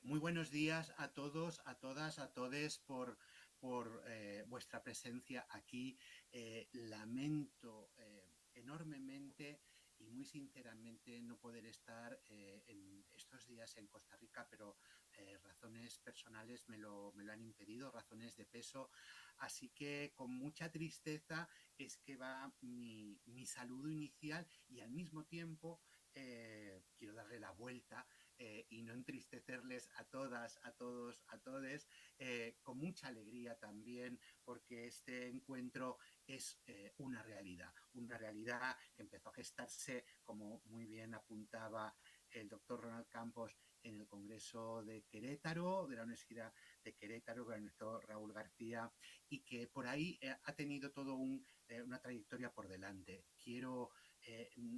Muy buenos días a todos, a todas, a todes por vuestra presencia aquí. Lamento enormemente y muy sinceramente no poder estar en estos días en Costa Rica, pero razones personales me lo han impedido, razones de peso, así que con mucha tristeza es que va mi saludo inicial y al mismo tiempo quiero darle la vuelta y no entristecerles a todas, a todos, a todes, con mucha alegría también, porque este encuentro es una realidad que empezó a gestarse, como muy bien apuntaba el doctor Ronald Campos, en el Congreso de Querétaro, de la Universidad de Querétaro, con el doctor Raúl García, y que por ahí ha tenido todo una trayectoria por delante. Quiero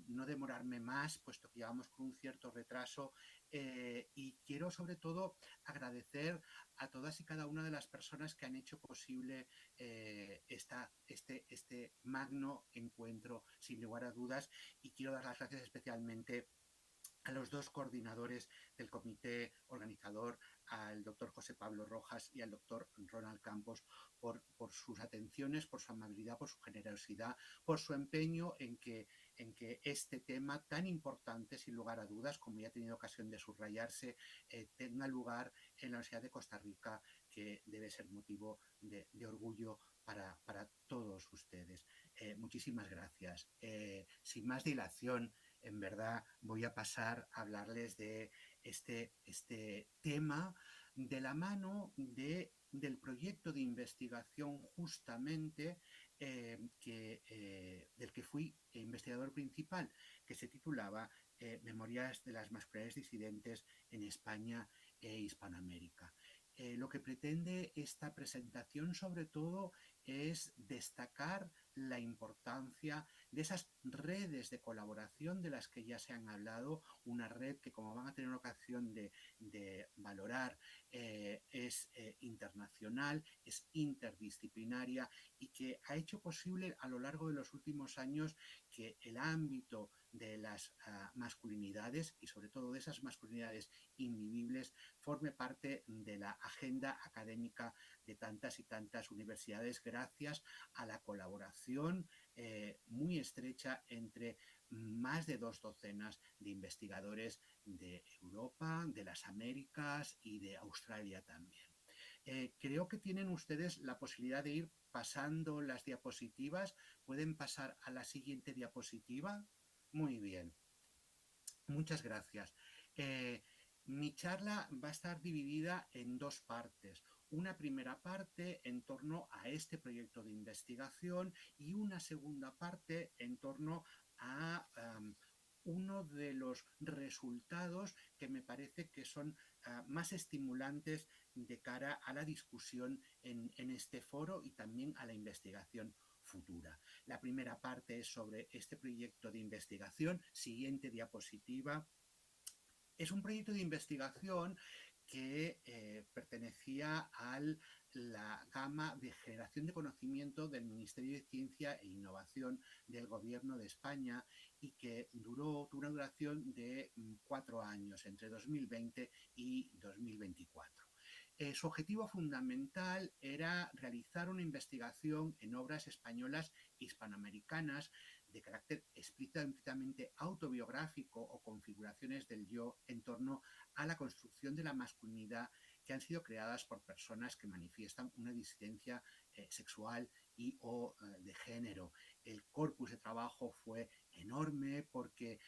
no demorarme más, puesto que llevamos con un cierto retraso, y quiero sobre todo agradecer a todas y cada una de las personas que han hecho posible este magno encuentro, sin lugar a dudas, y quiero dar las gracias especialmente a los dos coordinadores del comité organizador, al doctor José Pablo Rojas y al doctor Ronald Campos, por sus atenciones, por su amabilidad, por su generosidad, por su empeño en que este tema tan importante, sin lugar a dudas, como ya he tenido ocasión de subrayarse, tenga lugar en la Universidad de Costa Rica, que debe ser motivo de orgullo para todos ustedes. Muchísimas gracias. Sin más dilación, en verdad voy a pasar a hablarles de este tema de la mano del proyecto de investigación justamente del que fui investigador principal, que se titulaba Memorias de las masculinidades disidentes en España e Hispanoamérica. Lo que pretende esta presentación sobre todo es destacar la importancia de esas redes de colaboración de las que ya se han hablado, una red que, como van a tener ocasión de valorar, es internacional, es interdisciplinaria y que ha hecho posible a lo largo de los últimos años que el ámbito de las masculinidades y sobre todo de esas masculinidades invivibles forme parte de la agenda académica de tantas y tantas universidades gracias a la colaboración muy estrecha entre más de 2 docenas de investigadores de Europa, de las Américas y de Australia también. Creo que tienen ustedes la posibilidad de ir pasando las diapositivas. ¿Pueden pasar a la siguiente diapositiva? Muy bien. Muchas gracias. Mi charla va a estar dividida en 2 partes. Una primera parte en torno a este proyecto de investigación y una segunda parte en torno a uno de los resultados que me parece que son más estimulantes de cara a la discusión en este foro y también a la investigación futura. La primera parte es sobre este proyecto de investigación. Siguiente diapositiva. Es un proyecto de investigación que pertenecía a la gama de generación de conocimiento del Ministerio de Ciencia e Innovación del Gobierno de España y que tuvo una duración de 4 años, entre 2020 y 2024. Su objetivo fundamental era realizar una investigación en obras españolas e hispanoamericanas de carácter explícitamente autobiográfico o configuraciones del yo en torno a la construcción de la masculinidad que han sido creadas por personas que manifiestan una disidencia sexual y o de género. El corpus de trabajo fue enorme porque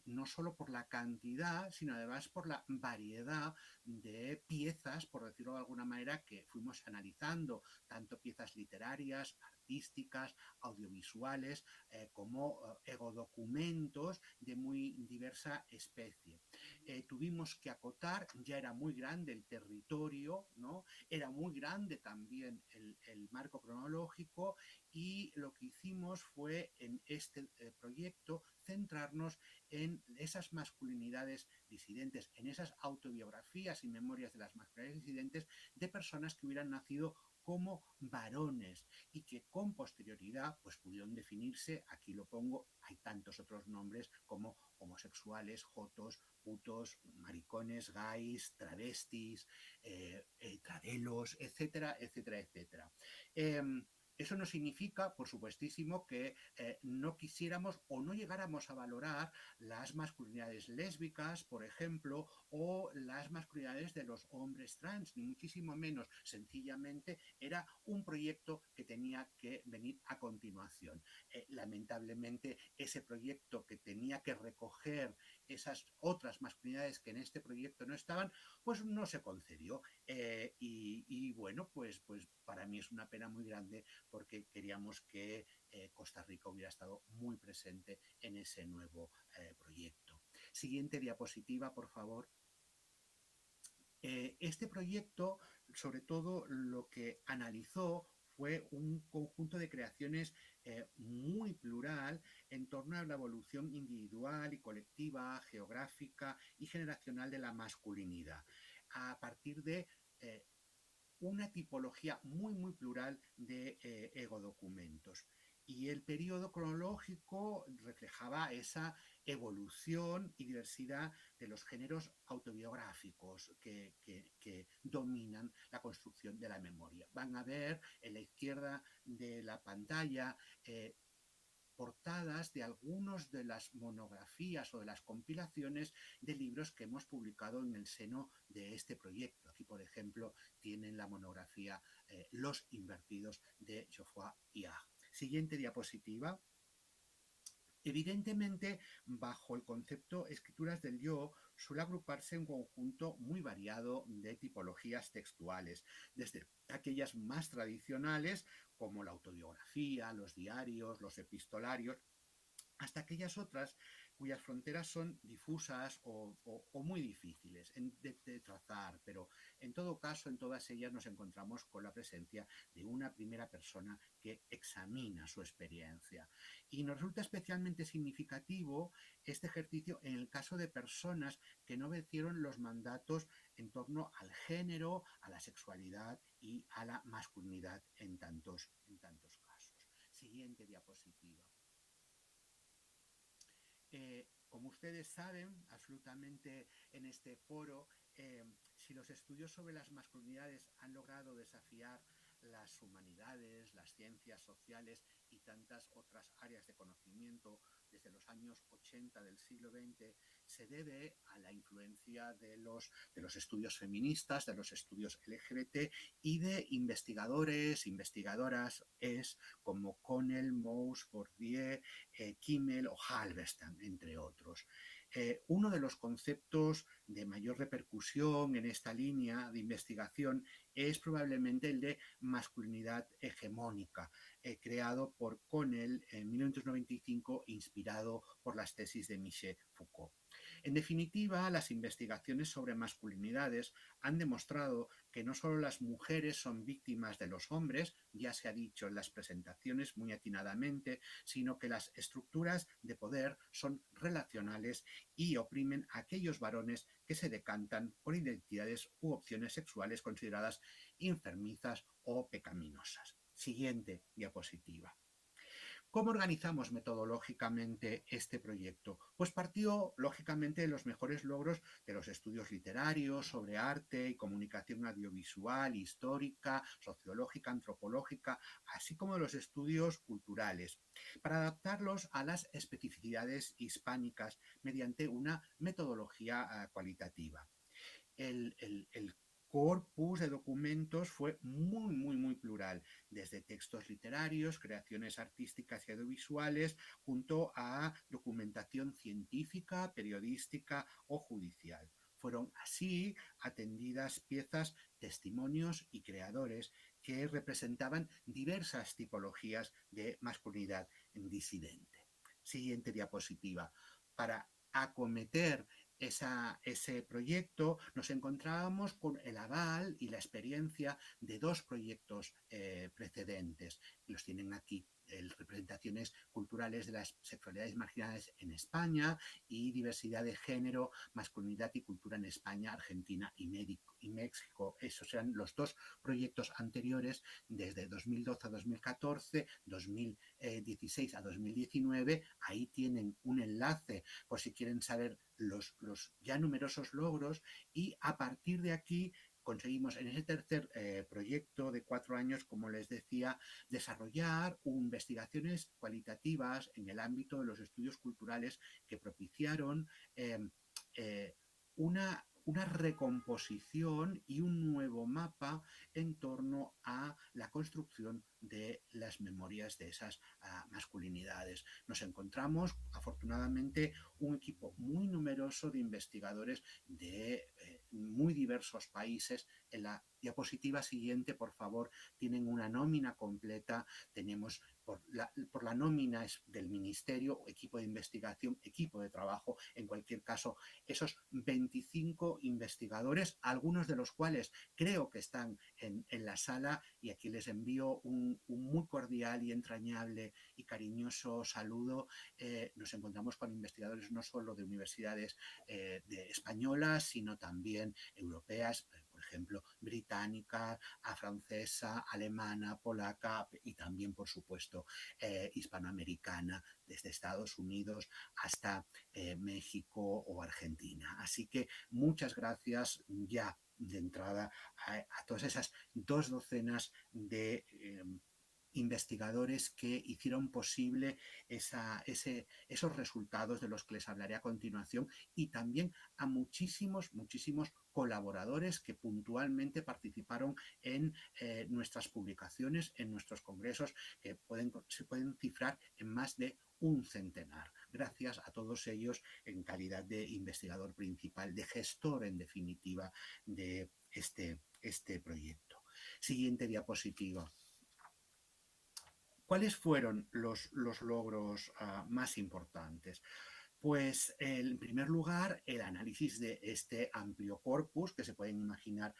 no solo por la cantidad, sino además por la variedad de piezas, por decirlo de alguna manera, que fuimos analizando, tanto piezas literarias, artísticas, audiovisuales, como egodocumentos de muy diversa especie. Tuvimos que acotar, ya era muy grande el territorio, ¿no? Era muy grande también el marco cronológico y lo que hicimos fue en este proyecto centrarnos en esas masculinidades disidentes, en esas autobiografías y memorias de las masculinidades disidentes de personas que hubieran nacido como varones y que con posterioridad pues pudieron definirse, aquí lo pongo, hay tantos otros nombres como homosexuales, jotos, putos, maricones, gays, travestis, tradelos, etcétera, etcétera, etcétera. Eso no significa, por supuestísimo, que no quisiéramos o no llegáramos a valorar las masculinidades lésbicas, por ejemplo, o las masculinidades de los hombres trans, ni muchísimo menos. Sencillamente era un proyecto que tenía que venir a continuación. Lamentablemente, ese proyecto que tenía que recoger esas otras masculinidades que en este proyecto no estaban, pues no se concedió. Y bueno, pues para mí es una pena muy grande porque queríamos que Costa Rica hubiera estado muy presente en ese nuevo proyecto. Siguiente diapositiva, por favor. Este proyecto, sobre todo, lo que analizó fue un conjunto de creaciones muy plural en torno a la evolución individual y colectiva, geográfica y generacional de la masculinidad, a partir de una tipología muy plural de egodocumentos. Y el periodo cronológico reflejaba esa evolución y diversidad de los géneros autobiográficos que dominan la construcción de la memoria. Van a ver en la izquierda de la pantalla portadas de algunas de las monografías o de las compilaciones de libros que hemos publicado en el seno de este proyecto. Aquí, por ejemplo, tienen la monografía Los invertidos de Geoffroy Hyard. Siguiente diapositiva. Evidentemente, bajo el concepto escrituras del yo, suele agruparse un conjunto muy variado de tipologías textuales, desde aquellas más tradicionales, como la autobiografía, los diarios, los epistolarios, hasta aquellas otras cuyas fronteras son difusas o muy difíciles de trazar, pero en todo caso, en todas ellas nos encontramos con la presencia de una primera persona que examina su experiencia. Y nos resulta especialmente significativo este ejercicio en el caso de personas que no obedecieron los mandatos en torno al género, a la sexualidad y a la masculinidad en tantos casos. Siguiente diapositiva. Como ustedes saben, absolutamente en este foro, si los estudios sobre las masculinidades han logrado desafiar las humanidades, las ciencias sociales y tantas otras áreas de conocimiento desde los años 80 del siglo XX, se debe a la influencia de los estudios feministas, de los estudios LGBT y de investigadores, investigadoras como Connell, Mauss, Bourdieu, Kimmel o Halberstam, entre otros. Uno de los conceptos de mayor repercusión en esta línea de investigación es probablemente el de masculinidad hegemónica, creado por Connell en 1995, inspirado por las tesis de Michel Foucault. En definitiva, las investigaciones sobre masculinidades han demostrado que no solo las mujeres son víctimas de los hombres, ya se ha dicho en las presentaciones muy atinadamente, sino que las estructuras de poder son relacionales y oprimen a aquellos varones que se decantan por identidades u opciones sexuales consideradas enfermizas o pecaminosas. Siguiente diapositiva. ¿Cómo organizamos metodológicamente este proyecto? Pues partió, lógicamente, de los mejores logros de los estudios literarios sobre arte y comunicación audiovisual, histórica, sociológica, antropológica, así como de los estudios culturales, para adaptarlos a las especificidades hispánicas mediante una metodología cualitativa. El corpus de documentos fue muy plural, desde textos literarios, creaciones artísticas y audiovisuales, junto a documentación científica, periodística o judicial. Fueron así atendidas piezas, testimonios y creadores que representaban diversas tipologías de masculinidad disidente. Siguiente diapositiva. Para acometer ese proyecto, nos encontrábamos con el aval y la experiencia de dos proyectos precedentes. Los tienen aquí, representaciones culturales de las sexualidades marginales en España y diversidad de género, masculinidad y cultura en España, Argentina y México. Esos eran los dos proyectos anteriores, desde 2012 a 2014, 2016 a 2019. Ahí tienen un enlace por si quieren saber los ya numerosos logros, y a partir de aquí conseguimos en ese tercer proyecto de 4 años, como les decía, desarrollar investigaciones cualitativas en el ámbito de los estudios culturales que propiciaron una una recomposición y un nuevo mapa en torno a la construcción de las memorias de esas masculinidades. Nos encontramos, afortunadamente, un equipo muy numeroso de investigadores de muy diversos países. En la diapositiva siguiente, por favor, tienen una nómina completa. Tenemos por la nómina del ministerio, equipo de investigación, equipo de trabajo, en cualquier caso, esos 25 investigadores, algunos de los cuales creo que están en la sala, y aquí les envío un muy cordial y entrañable y cariñoso saludo. Nos encontramos con investigadores no solo de universidades españolas, sino también europeas, por ejemplo, británica, francesa, alemana, polaca y también, por supuesto, hispanoamericana, desde Estados Unidos hasta México o Argentina. Así que muchas gracias ya de entrada a todas esas 2 docenas de investigadores que hicieron posible esos resultados de los que les hablaré a continuación, y también a muchísimos colaboradores que puntualmente participaron en nuestras publicaciones, en nuestros congresos, que se pueden cifrar en más de un centenar. Gracias a todos ellos en calidad de investigador principal, de gestor en definitiva de este proyecto. Siguiente diapositiva. ¿Cuáles fueron los logros más importantes? Pues en primer lugar, el análisis de este amplio corpus, que se pueden imaginar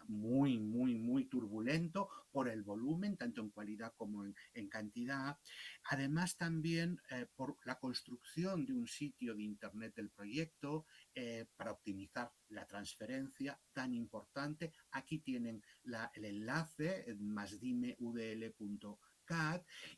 muy turbulento por el volumen, tanto en cualidad como en cantidad. Además, también por la construcción de un sitio de internet del proyecto para optimizar la transferencia tan importante. Aquí tienen el enlace, masdimeudl.com,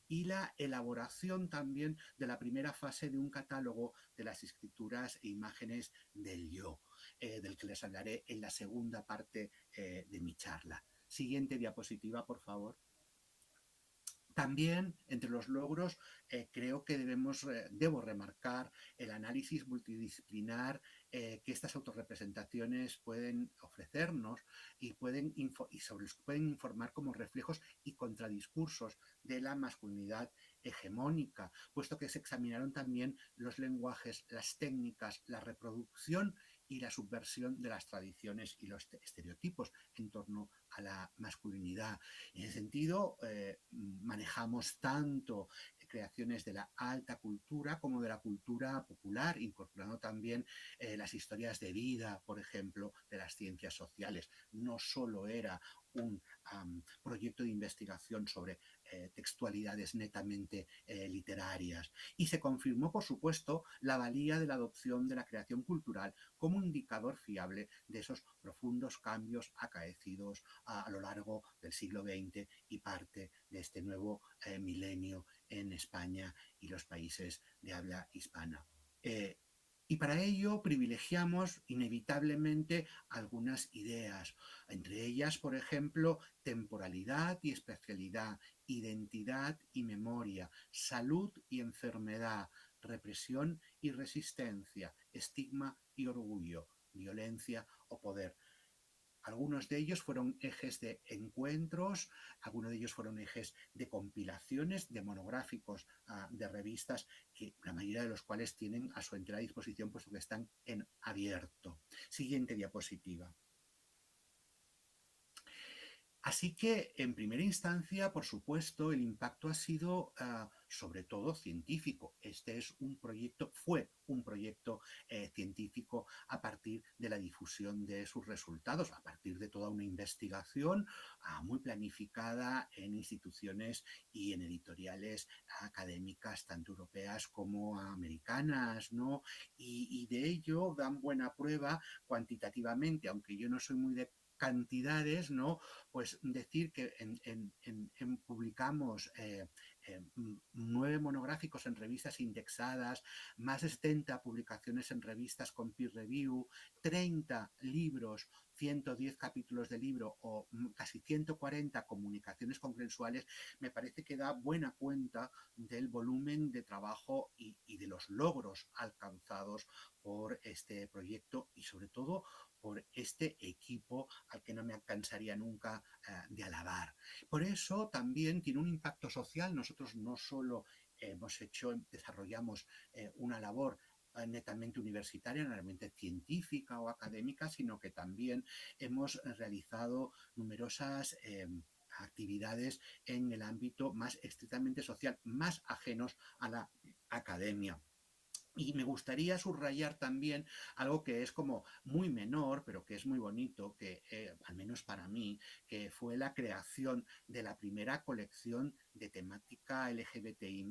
y la elaboración también de la primera fase de un catálogo de las escrituras e imágenes del yo, del que les hablaré en la segunda parte de mi charla. Siguiente diapositiva, por favor. También, entre los logros, creo que debo remarcar el análisis multidisciplinar que estas autorrepresentaciones pueden ofrecernos y sobre los que pueden informar como reflejos y contradiscursos de la masculinidad hegemónica, puesto que se examinaron también los lenguajes, las técnicas, la reproducción y la subversión de las tradiciones y los estereotipos en torno a la masculinidad. En ese sentido, manejamos tanto creaciones de la alta cultura como de la cultura popular, incorporando también las historias de vida, por ejemplo, de las ciencias sociales. No solo era un proyecto de investigación sobre textualidades netamente literarias. Y se confirmó, por supuesto, la valía de la adopción de la creación cultural como indicador fiable de esos profundos cambios acaecidos a lo largo del siglo XX y parte de este nuevo milenio en España y los países de habla hispana. Y para ello privilegiamos inevitablemente algunas ideas, entre ellas, por ejemplo, temporalidad y especialidad, identidad y memoria, salud y enfermedad, represión y resistencia, estigma y orgullo, violencia o poder. Algunos de ellos fueron ejes de encuentros, algunos de ellos fueron ejes de compilaciones, de monográficos, de revistas, que la mayoría de los cuales tienen a su entera disposición, puesto que están en abierto. Siguiente diapositiva. Así que, en primera instancia, por supuesto, el impacto ha sido sobre todo científico. Fue un proyecto científico a partir de la difusión de sus resultados, a partir de toda una investigación muy planificada en instituciones y en editoriales académicas, tanto europeas como americanas, ¿no? Y de ello dan buena prueba cuantitativamente, aunque yo no soy muy de cantidades, ¿no? Pues decir que publicamos 9 monográficos en revistas indexadas, más de 70 publicaciones en revistas con peer review, 30 libros, 110 capítulos de libro o casi 140 comunicaciones congresuales, me parece que da buena cuenta del volumen de trabajo y de los logros alcanzados por este proyecto, y sobre todo por este equipo al que no me cansaría nunca de alabar. Por eso también tiene un impacto social. Nosotros no solo desarrollamos una labor netamente universitaria, netamente científica o académica, sino que también hemos realizado numerosas actividades en el ámbito más estrictamente social, más ajenos a la academia. Y me gustaría subrayar también algo que es como muy menor, pero que es muy bonito, que al menos para mí, que fue la creación de la primera colección de temática LGBTI+,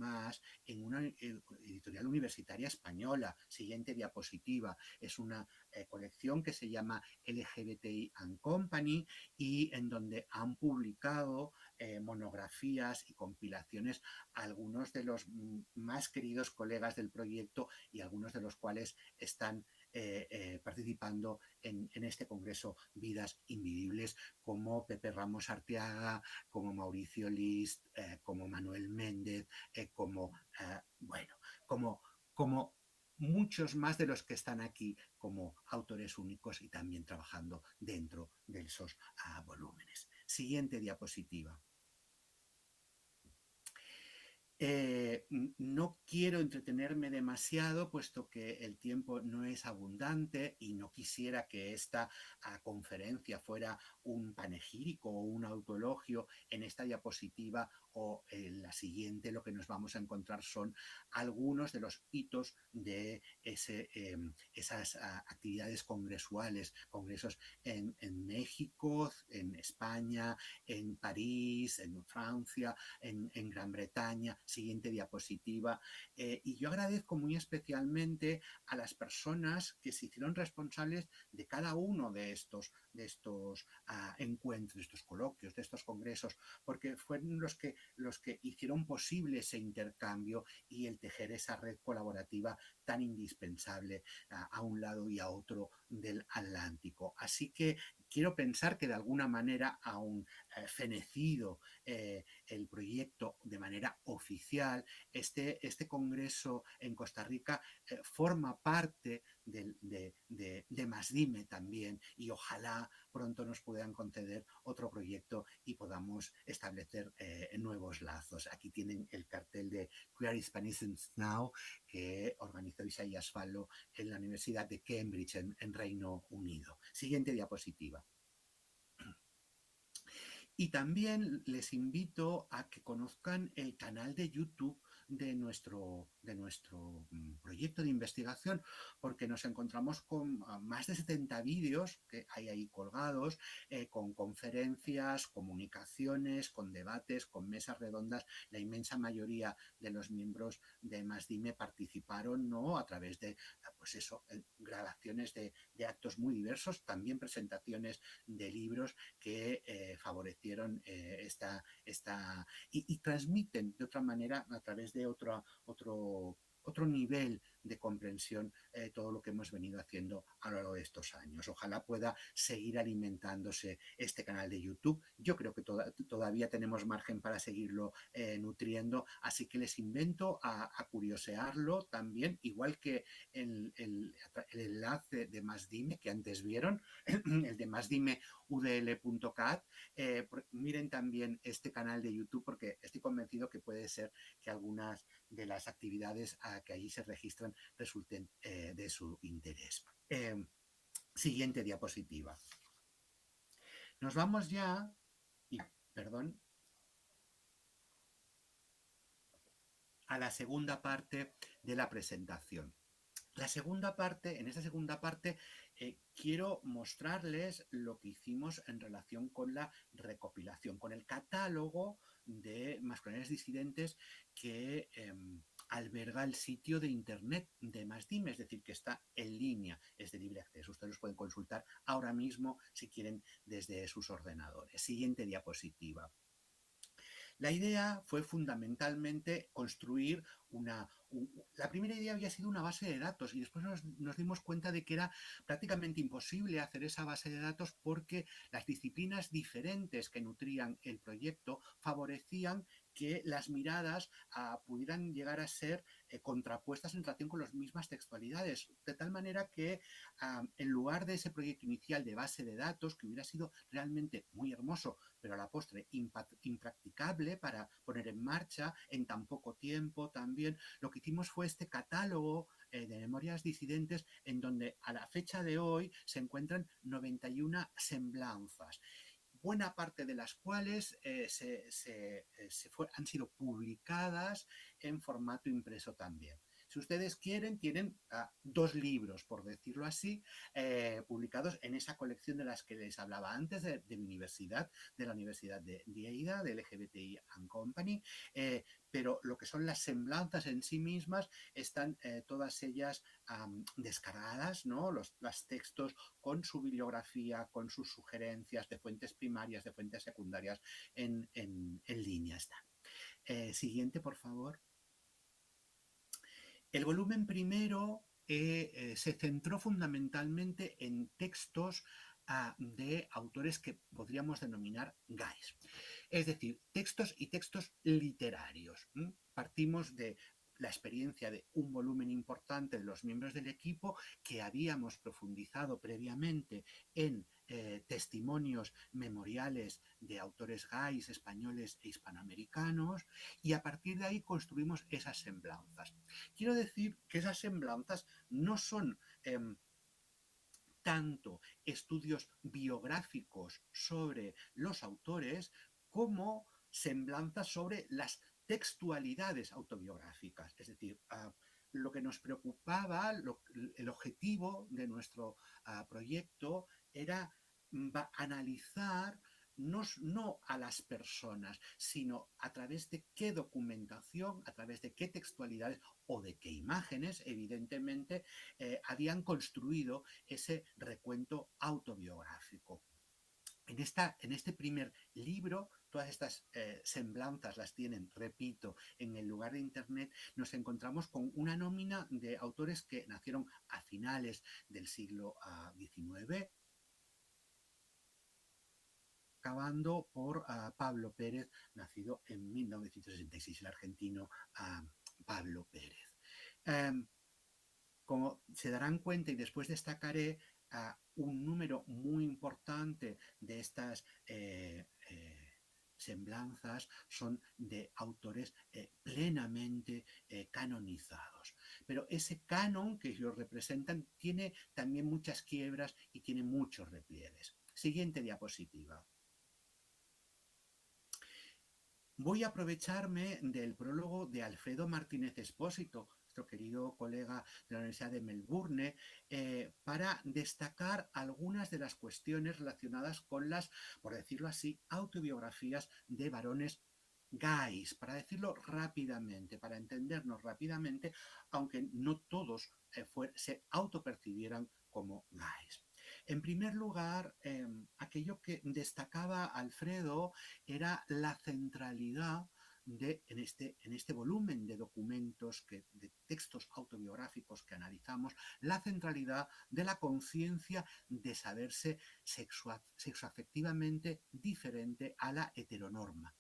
en una editorial universitaria española. Siguiente diapositiva. Es una colección que se llama LGBTI & Company y en donde han publicado monografías y compilaciones algunos de los más queridos colegas del proyecto y algunos de los cuales están participando en este congreso Vidas Invivibles, como Pepe Ramos Arteaga, como Mauricio List, como Manuel Méndez, como muchos más de los que están aquí como autores únicos y también trabajando dentro de esos volúmenes. Siguiente diapositiva. No quiero entretenerme demasiado, puesto que el tiempo no es abundante y no quisiera que esta conferencia fuera un panegírico o un autoelogio. En esta diapositiva o en la siguiente lo que nos vamos a encontrar son algunos de los hitos de esas actividades congresuales, congresos en México, en España, en París, en Francia, en Gran Bretaña. Siguiente diapositiva. Y yo agradezco muy especialmente a las personas que se hicieron responsables de cada uno de estos encuentros, de estos coloquios, de estos congresos, porque fueron los que hicieron posible ese intercambio y el tejer esa red colaborativa tan indispensable a un lado y a otro del Atlántico. Así que quiero pensar que de alguna manera, aún fenecido el proyecto de manera oficial, este congreso en Costa Rica forma parte de Masdime también, y ojalá pronto nos puedan conceder otro proyecto y podamos establecer nuevos lazos. Aquí tienen el cartel de Queer Hispanisms Now que organizó Isaías Fallo en la Universidad de Cambridge en Reino Unido. Siguiente diapositiva. Y también les invito a que conozcan el canal de YouTube de nuestro proyecto de investigación, porque nos encontramos con más de 70 vídeos que hay ahí colgados, con conferencias, comunicaciones, con debates, con mesas redondas. La inmensa mayoría de los miembros de Masdime participaron, ¿no?, a través de grabaciones de actos muy diversos, también presentaciones de libros que favorecieron y transmiten de otra manera, a través de otro nivel de comprensión, todo lo que hemos venido haciendo a lo largo de estos años. Ojalá pueda seguir alimentándose este canal de YouTube. Yo creo que todavía tenemos margen para seguirlo nutriendo, así que les invito a curiosearlo también, igual que el enlace de Masdime que antes vieron, el de masdimeudl.cat. Miren también este canal de YouTube, porque estoy convencido que puede ser que algunas de las actividades que allí se registran resulten de su interés. Siguiente diapositiva. Nos vamos ya, a la segunda parte de la presentación. En esta segunda parte quiero mostrarles lo que hicimos en relación con la recopilación, con el catálogo de masculinidades disidentes que alberga el sitio de internet de Masdime, es decir, que está en línea, es de libre acceso. Ustedes los pueden consultar ahora mismo si quieren desde sus ordenadores. Siguiente diapositiva. La idea fue fundamentalmente construir la primera idea había sido una base de datos, y después nos dimos cuenta de que era prácticamente imposible hacer esa base de datos porque las disciplinas diferentes que nutrían el proyecto favorecían que las miradas pudieran llegar a ser contrapuestas en relación con las mismas textualidades, de tal manera que en lugar de ese proyecto inicial de base de datos, que hubiera sido realmente muy hermoso, pero a la postre impracticable para poner en marcha en tan poco tiempo también, lo que hicimos fue este catálogo de memorias disidentes en donde a la fecha de hoy se encuentran 91 semblanzas, buena parte de las cuales han sido publicadas en formato impreso también. Si ustedes quieren, tienen 2 libros, por decirlo así, publicados en esa colección de las que les hablaba antes de mi universidad, de la Universidad de Lleida, de LGBTI & Company, pero lo que son las semblanzas en sí mismas están todas ellas descargadas, ¿no? Los textos con su bibliografía, con sus sugerencias de fuentes primarias, de fuentes secundarias, en línea están. Siguiente, por favor. El volumen primero se centró fundamentalmente en textos de autores que podríamos denominar gays. Es decir, textos y textos literarios. Partimos de la experiencia de un volumen importante de los miembros del equipo que habíamos profundizado previamente en testimonios memoriales de autores gays, españoles e hispanoamericanos, y a partir de ahí construimos esas semblanzas. Quiero decir que esas semblanzas no son tanto estudios biográficos sobre los autores como semblanzas sobre las textualidades autobiográficas. Es decir, lo que nos preocupaba, el objetivo de nuestro proyecto era analizar no a las personas, sino a través de qué documentación, a través de qué textualidades o de qué imágenes, evidentemente, habían construido ese recuento autobiográfico. En este primer libro, todas estas semblanzas las tienen, repito, en el lugar de internet. Nos encontramos con una nómina de autores que nacieron a finales del siglo XIX, acabando por Pablo Pérez, nacido en 1966, el argentino Pablo Pérez. Como se darán cuenta, y después destacaré un número muy importante de estas semblanzas son de autores plenamente canonizados. Pero ese canon que ellos representan tiene también muchas quiebras y tiene muchos repliegues. Siguiente diapositiva. Voy a aprovecharme del prólogo de Alfredo Martínez Espósito, nuestro querido colega de la Universidad de Melbourne, para destacar algunas de las cuestiones relacionadas con las, por decirlo así, autobiografías de varones gays, para decirlo rápidamente, para entendernos rápidamente, aunque no todos se autopercibieran como gays. En primer lugar, aquello que destacaba Alfredo era la centralidad en este volumen de documentos, de textos autobiográficos que analizamos, la centralidad de la conciencia de saberse sexoafectivamente diferente a la heteronorma.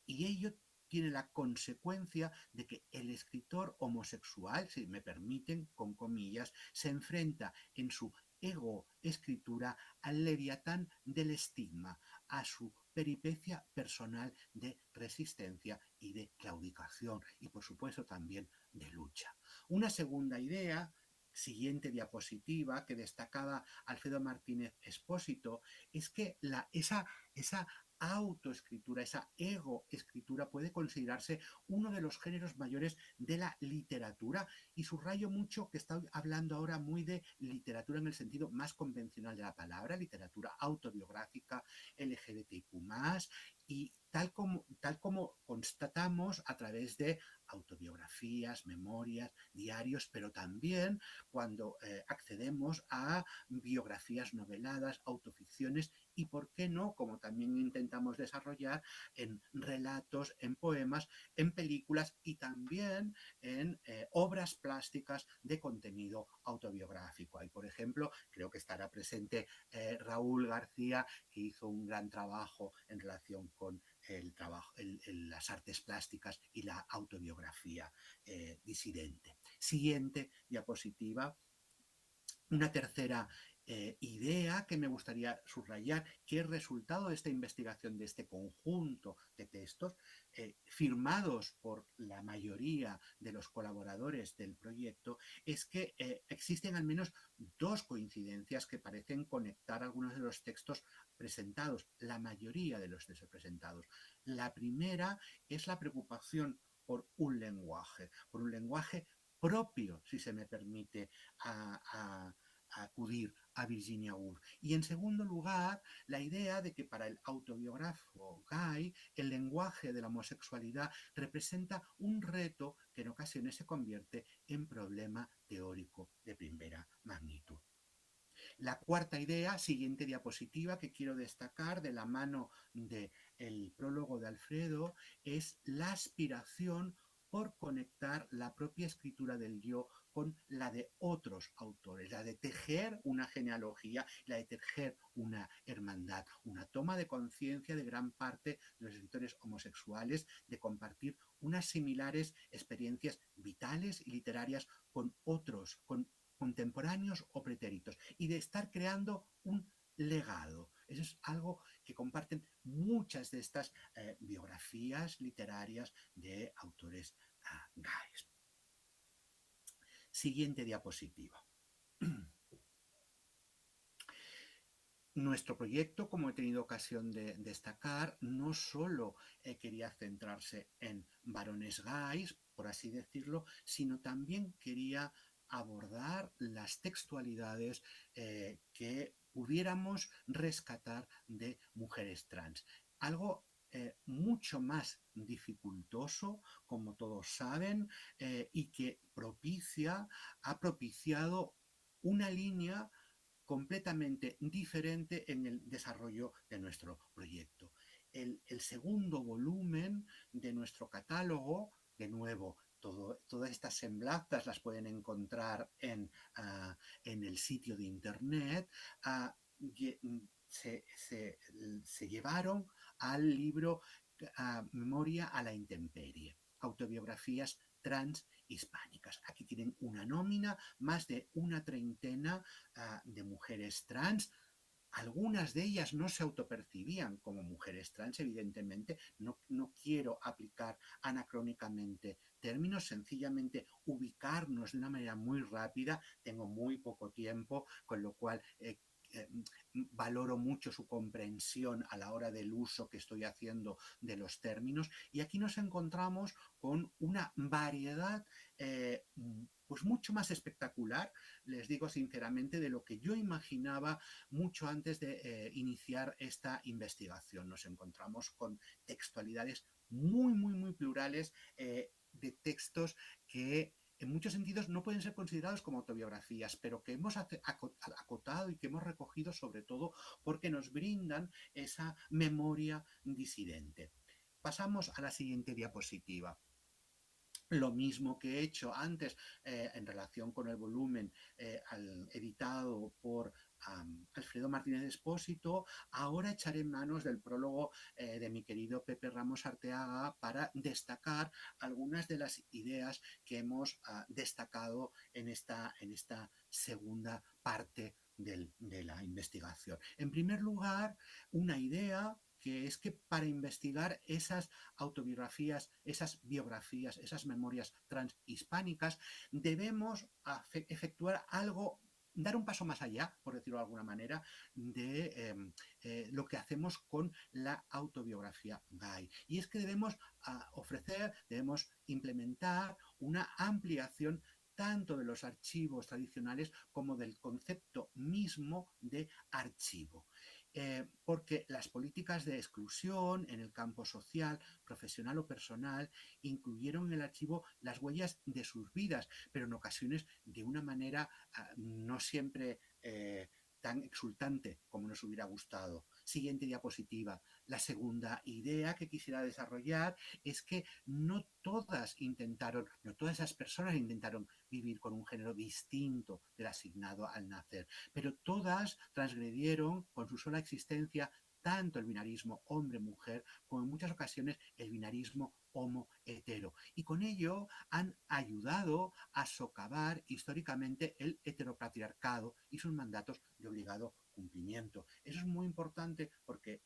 Y ello tiene la consecuencia de que el escritor homosexual, si me permiten, con comillas, se enfrenta en su ego-escritura al leviatán del estigma, a su peripecia personal de resistencia y de claudicación y, por supuesto, también de lucha. Una segunda idea, siguiente diapositiva, que destacaba Alfredo Martínez Espósito, es que esa autoescritura, esa egoescritura puede considerarse uno de los géneros mayores de la literatura, y subrayo mucho que estoy hablando ahora muy de literatura en el sentido más convencional de la palabra, literatura autobiográfica, LGBTIQ+, y tal como constatamos a través de autobiografías, memorias, diarios, pero también cuando accedemos a biografías noveladas, autoficciones y, ¿por qué no?, como también intenta intentamos desarrollar en relatos, en poemas, en películas y también en obras plásticas de contenido autobiográfico. Hay, por ejemplo, creo que estará presente Raúl García, que hizo un gran trabajo en relación con las artes plásticas y la autobiografía disidente. Siguiente diapositiva. Una tercera idea que me gustaría subrayar, que es resultado de esta investigación, de este conjunto de textos, firmados por la mayoría de los colaboradores del proyecto, es que existen al menos dos coincidencias que parecen conectar algunos de los textos presentados, la mayoría de los textos presentados. La primera es la preocupación por un lenguaje propio, si se me permite, a acudir a Virginia Woolf. Y en segundo lugar, la idea de que para el autobiógrafo Guy el lenguaje de la homosexualidad representa un reto que en ocasiones se convierte en problema teórico de primera magnitud. La cuarta idea, siguiente diapositiva, que quiero destacar de la mano del prólogo de Alfredo, es la aspiración por conectar la propia escritura del yo con la de otros autores, la de tejer una genealogía, la de tejer una hermandad, una toma de conciencia de gran parte de los escritores homosexuales de compartir unas similares experiencias vitales y literarias con otros, con contemporáneos o pretéritos, y de estar creando un legado. Eso es algo que comparten muchas de estas biografías literarias de autores gays. Siguiente diapositiva. Nuestro proyecto, como he tenido ocasión de destacar, no solo quería centrarse en varones gays, por así decirlo, sino también quería abordar las textualidades que pudiéramos rescatar de mujeres trans. Algo mucho más dificultoso, como todos saben, y que ha propiciado una línea completamente diferente en el desarrollo de nuestro proyecto. El segundo volumen de nuestro catálogo, de nuevo, todas estas semblanzas las pueden encontrar en el sitio de internet, se llevaron al libro Memoria a la intemperie, autobiografías trans hispánicas. Aquí tienen una nómina, más de una treintena de mujeres trans. Algunas de ellas no se autopercibían como mujeres trans, evidentemente. No quiero aplicar anacrónicamente términos, sencillamente ubicarnos de una manera muy rápida. Tengo muy poco tiempo, con lo cual valoro mucho su comprensión a la hora del uso que estoy haciendo de los términos. Y aquí nos encontramos con una variedad pues mucho más espectacular, les digo sinceramente, de lo que yo imaginaba mucho antes de iniciar esta investigación. Nos encontramos con textualidades muy plurales de textos que en muchos sentidos no pueden ser considerados como autobiografías, pero que hemos acotado y que hemos recogido sobre todo porque nos brindan esa memoria disidente. Pasamos a la siguiente diapositiva. Lo mismo que he hecho antes en relación con el volumen editado por Alfredo Martínez Expósito, ahora echaré manos del prólogo de mi querido Pepe Ramos Arteaga para destacar algunas de las ideas que hemos destacado en esta segunda parte de la investigación. En primer lugar, una idea que es que para investigar esas autobiografías, esas biografías, esas memorias transhispánicas, debemos efectuar algo, dar un paso más allá, por decirlo de alguna manera, de lo que hacemos con la autobiografía gay. Y es que debemos debemos implementar una ampliación tanto de los archivos tradicionales como del concepto mismo de archivo. Porque las políticas de exclusión en el campo social, profesional o personal incluyeron en el archivo las huellas de sus vidas, pero en ocasiones de una manera no siempre tan exultante como nos hubiera gustado. Siguiente diapositiva. La segunda idea que quisiera desarrollar es que no todas esas personas intentaron vivir con un género distinto del asignado al nacer, pero todas transgredieron con su sola existencia tanto el binarismo hombre-mujer como en muchas ocasiones el binarismo homo-hetero. Y con ello han ayudado a socavar históricamente el heteropatriarcado y sus mandatos de obligado cumplimiento. Eso es muy importante porque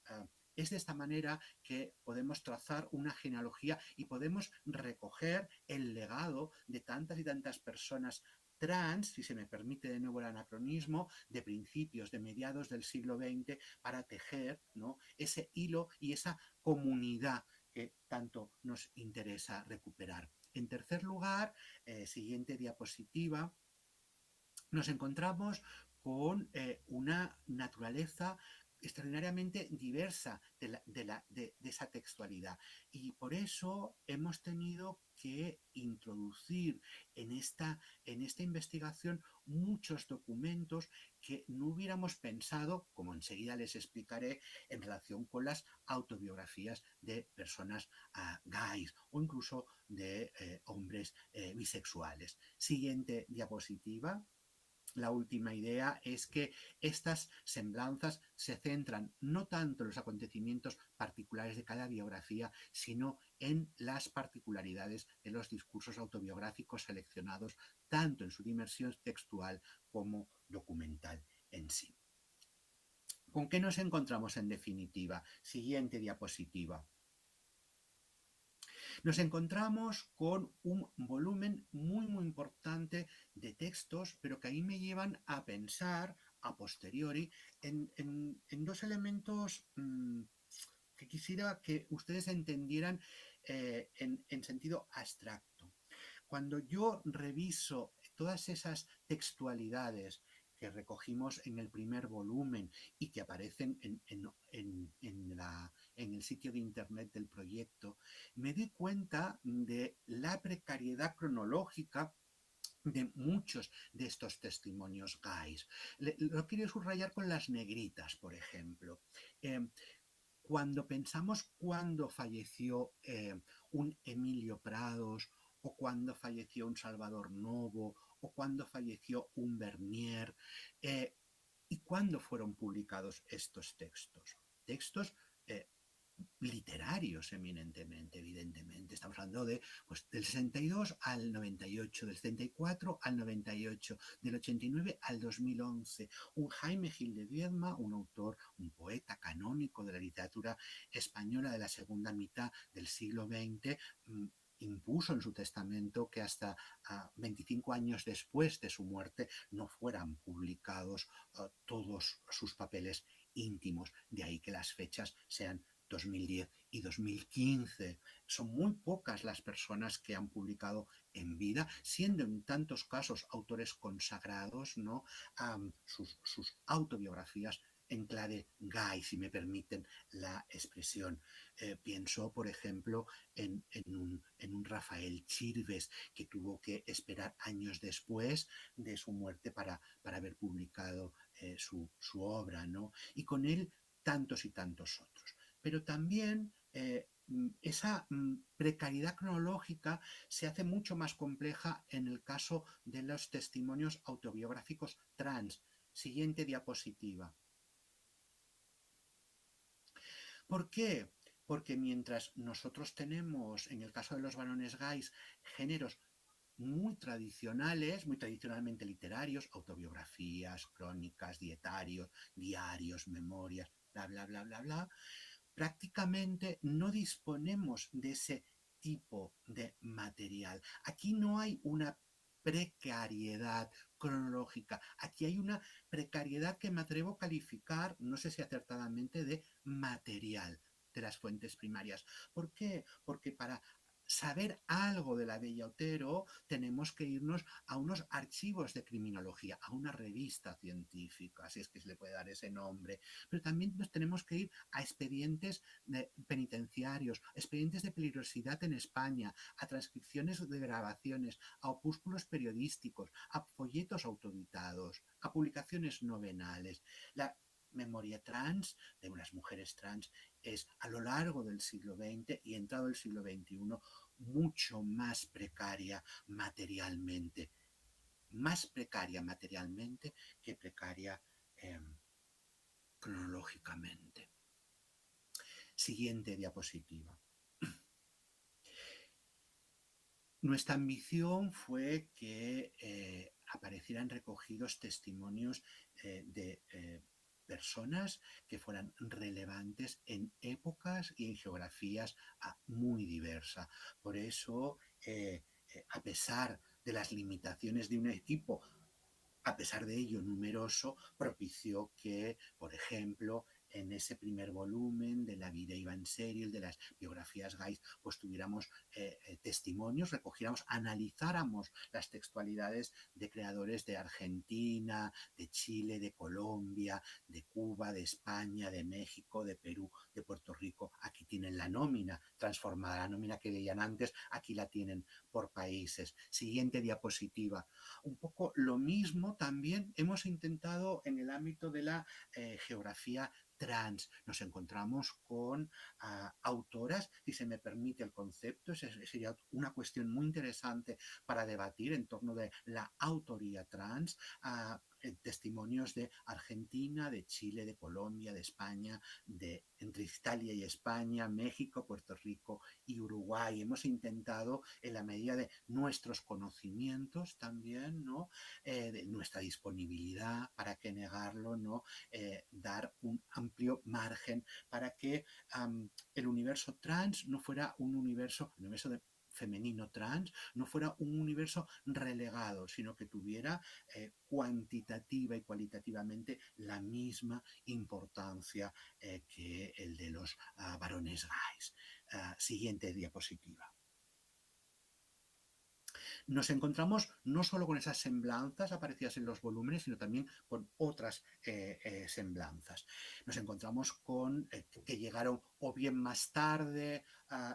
es de esta manera que podemos trazar una genealogía y podemos recoger el legado de tantas y tantas personas trans, si se me permite de nuevo el anacronismo, de principios, de mediados del siglo XX, para tejer, ¿no?, ese hilo y esa comunidad que tanto nos interesa recuperar. En tercer lugar, siguiente diapositiva, nos encontramos con una naturaleza extraordinariamente diversa de esa textualidad. Y por eso hemos tenido que introducir en esta investigación muchos documentos que no hubiéramos pensado, como enseguida les explicaré, en relación con las autobiografías de personas gays o incluso de hombres bisexuales. Siguiente diapositiva. La última idea es que estas semblanzas se centran no tanto en los acontecimientos particulares de cada biografía, sino en las particularidades de los discursos autobiográficos seleccionados, tanto en su dimensión textual como documental en sí. ¿Con qué nos encontramos en definitiva? Siguiente diapositiva. Nos encontramos con un volumen muy importante de textos, pero que ahí me llevan a pensar a posteriori en dos elementos que quisiera que ustedes entendieran en sentido abstracto. Cuando yo reviso todas esas textualidades que recogimos en el primer volumen y que aparecen en el sitio de internet del proyecto, me doy cuenta de la precariedad cronológica de muchos de estos testimonios gays. Lo quiero subrayar con las negritas, por ejemplo. Cuando pensamos cuándo falleció un Emilio Prados, o cuándo falleció un Salvador Novo, o cuándo falleció un Bernier, y cuándo fueron publicados estos textos. Textos literarios eminentemente, evidentemente. Estamos hablando de, pues, del 62 al 98, del 74 al 98, del 89 al 2011. Un Jaime Gil de Viedma, un autor, un poeta canónico de la literatura española de la segunda mitad del siglo XX, impuso en su testamento que hasta 25 años después de su muerte no fueran publicados todos sus papeles íntimos. De ahí que las fechas sean 2010 y 2015. Son muy pocas las personas que han publicado en vida, siendo en tantos casos autores consagrados, ¿no?, sus autobiografías en clave gay, si me permiten la expresión. Pienso, por ejemplo, en un Rafael Chirves, que tuvo que esperar años después de su muerte para haber publicado su obra, ¿no? Y con él tantos y tantos otros. Pero también esa precariedad cronológica se hace mucho más compleja en el caso de los testimonios autobiográficos trans. Siguiente diapositiva. ¿Por qué? Porque mientras nosotros tenemos, en el caso de los varones gays, géneros muy tradicionales, muy tradicionalmente literarios, autobiografías, crónicas, diarios, memorias, bla, bla, bla, bla, bla, prácticamente no disponemos de ese tipo de material. Aquí no hay una precariedad cronológica, aquí hay una precariedad que me atrevo a calificar, no sé si acertadamente, de material de las fuentes primarias. ¿Por qué? Porque para saber algo de la Bella Otero, tenemos que irnos a unos archivos de criminología, a una revista científica, si es que se le puede dar ese nombre, pero también nos tenemos que ir a expedientes penitenciarios, expedientes de peligrosidad en España, a transcripciones de grabaciones, a opúsculos periodísticos, a folletos autoeditados, a publicaciones novenales. La memoria trans de unas mujeres trans es a lo largo del siglo XX y entrado el siglo XXI mucho más precaria materialmente que precaria cronológicamente. Siguiente diapositiva. Nuestra ambición fue que aparecieran recogidos testimonios de personas que fueran relevantes en épocas y en geografías muy diversas. Por eso, a pesar de las limitaciones de un equipo, a pesar de ello numeroso, propició que, por ejemplo, en ese primer volumen de la vida iba en serio, el de las biografías gays, pues tuviéramos testimonios, recogiéramos, analizáramos las textualidades de creadores de Argentina, de Chile, de Colombia, de Cuba, de España, de México, de Perú, de Puerto Rico. Aquí tienen la nómina transformada, la nómina que veían antes, aquí la tienen por países. Siguiente diapositiva. Un poco lo mismo también hemos intentado en el ámbito de la geografía trans. Nos encontramos con autoras, si se me permite el concepto, sería una cuestión muy interesante para debatir en torno de la autoría trans, testimonios de Argentina, de Chile, de Colombia, de España, entre Italia y España, México, Puerto Rico y Uruguay. Hemos intentado, en la medida de nuestros conocimientos también, ¿no? De nuestra disponibilidad, para qué negarlo, ¿no? Dar un amplio margen para que el universo trans no fuera un universo de femenino trans, no fuera un universo relegado, sino que tuviera cuantitativa y cualitativamente la misma importancia que el de los varones gays. Siguiente diapositiva. Nos encontramos no solo con esas semblanzas aparecidas en los volúmenes, sino también con otras semblanzas. Nos encontramos con que llegaron o bien más tarde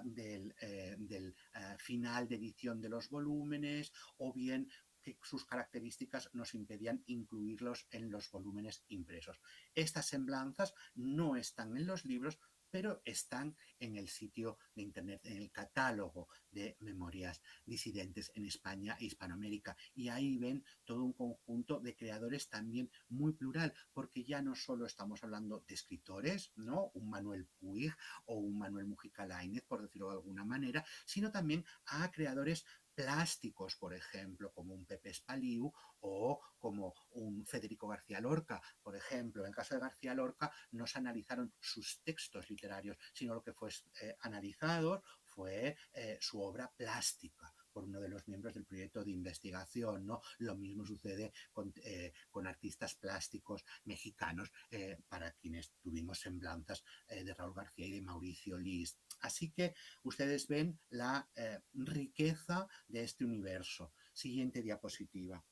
del final de edición de los volúmenes, o bien que sus características nos impedían incluirlos en los volúmenes impresos. Estas semblanzas no están en los libros, pero están en el sitio de internet, en el catálogo de memorias disidentes en España e Hispanoamérica. Y ahí ven todo un conjunto de creadores también muy plural, porque ya no solo estamos hablando de escritores, ¿no? Un Manuel Puig o un Manuel Mujica Lainez, por decirlo de alguna manera, sino también a creadores plásticos, por ejemplo, como un Pepe Espaliu o como un Federico García Lorca, por ejemplo. En el caso de García Lorca no se analizaron sus textos literarios, sino lo que fue analizado fue su obra plástica por uno de los miembros del proyecto de investigación, ¿no? Lo mismo sucede con artistas plásticos mexicanos, para quienes tuvimos semblanzas de Raúl García y de Mauricio Lis. Así que ustedes ven la riqueza de este universo. Siguiente diapositiva.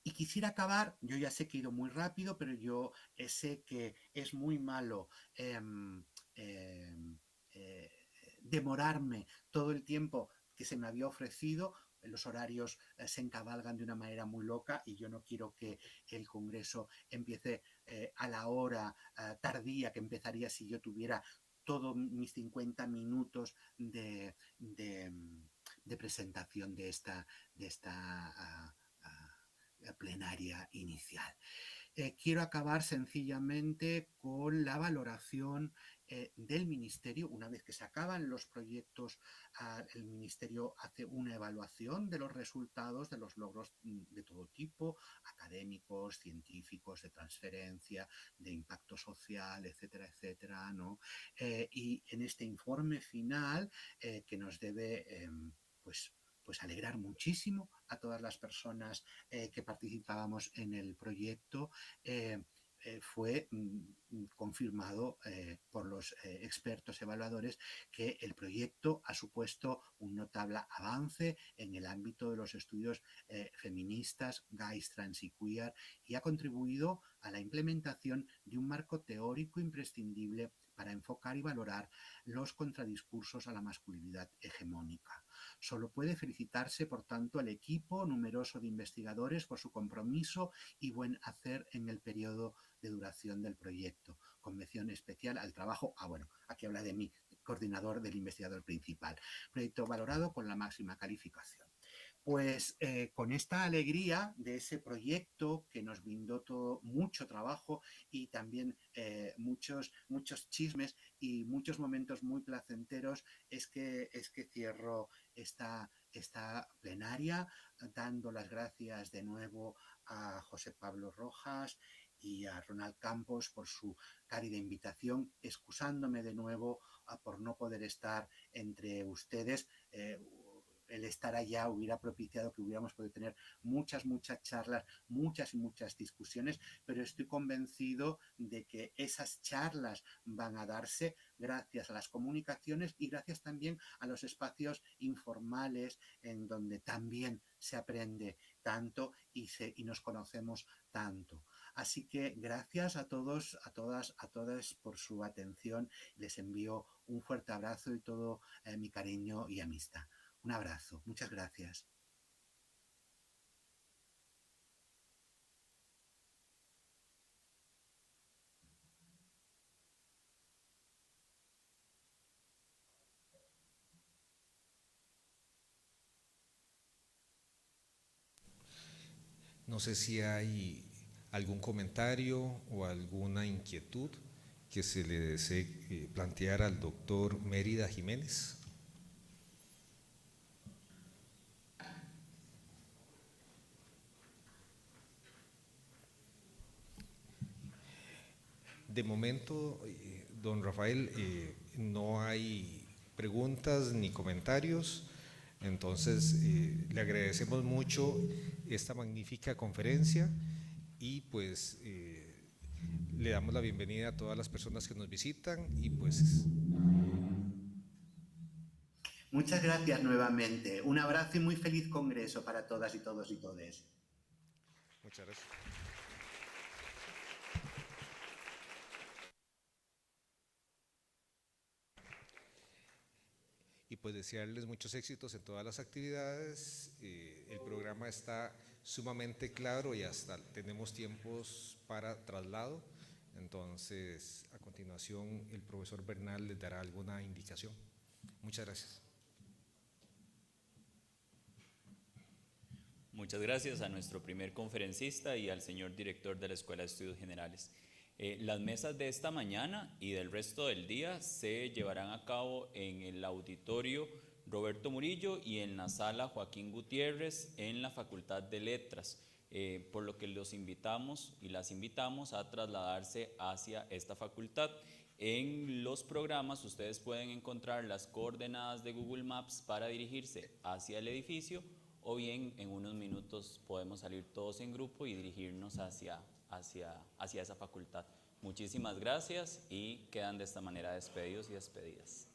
Y quisiera acabar, yo ya sé que he ido muy rápido, pero yo sé que es muy malo demorarme todo el tiempo que se me había ofrecido. Los horarios se encabalgan de una manera muy loca y yo no quiero que el Congreso empiece a la hora tardía que empezaría si yo tuviera todos mis 50 minutos de presentación de esta plenaria inicial. Quiero acabar sencillamente con la valoración del Ministerio. Una vez que se acaban los proyectos, el Ministerio hace una evaluación de los resultados, de los logros de todo tipo, académicos, científicos, de transferencia, de impacto social, etcétera, etcétera, ¿no? Y en este informe final, que nos debe, pues alegrar muchísimo a todas las personas que participábamos en el proyecto, fue confirmado por los expertos evaluadores que el proyecto ha supuesto un notable avance en el ámbito de los estudios feministas, gays, trans y queer, y ha contribuido a la implementación de un marco teórico imprescindible para enfocar y valorar los contradiscursos a la masculinidad hegemónica. Solo puede felicitarse, por tanto, al equipo numeroso de investigadores por su compromiso y buen hacer en el periodo de duración del proyecto, con mención especial al trabajo, aquí habla de mí, coordinador del investigador principal, proyecto valorado con la máxima calificación. Pues con esta alegría de ese proyecto que nos brindó mucho trabajo y también muchos chismes y muchos momentos muy placenteros, es que cierro esta plenaria dando las gracias de nuevo a José Pablo Rojas y a Ronald Campos por su cálida invitación, excusándome de nuevo por no poder estar entre ustedes. El estar allá hubiera propiciado que hubiéramos podido tener muchas charlas, muchas discusiones, pero estoy convencido de que esas charlas van a darse gracias a las comunicaciones y gracias también a los espacios informales en donde también se aprende tanto y nos conocemos tanto. Así que gracias a todos, a todas por su atención. Les envío un fuerte abrazo y todo mi cariño y amistad. Un abrazo. Muchas gracias. No sé si hay algún comentario o alguna inquietud que se le desee plantear al doctor Mérida Jiménez. De momento, don Rafael, no hay preguntas ni comentarios, entonces le agradecemos mucho esta magnífica conferencia y pues le damos la bienvenida a todas las personas que nos visitan y pues... Muchas gracias nuevamente. Un abrazo y muy feliz congreso para todas y todos y todes. Muchas gracias. Y pues desearles muchos éxitos en todas las actividades. El programa está sumamente claro y hasta tenemos tiempos para traslado. Entonces, a continuación, el profesor Bernal les dará alguna indicación. Muchas gracias. Muchas gracias a nuestro primer conferencista y al señor director de la Escuela de Estudios Generales. Las mesas de esta mañana y del resto del día se llevarán a cabo en el auditorio Roberto Murillo y en la sala Joaquín Gutiérrez en la Facultad de Letras, por lo que los invitamos y las invitamos a trasladarse hacia esta facultad. En los programas ustedes pueden encontrar las coordenadas de Google Maps para dirigirse hacia el edificio, o bien en unos minutos podemos salir todos en grupo y dirigirnos hacia esa facultad. Muchísimas gracias y quedan de esta manera despedidos y despedidas.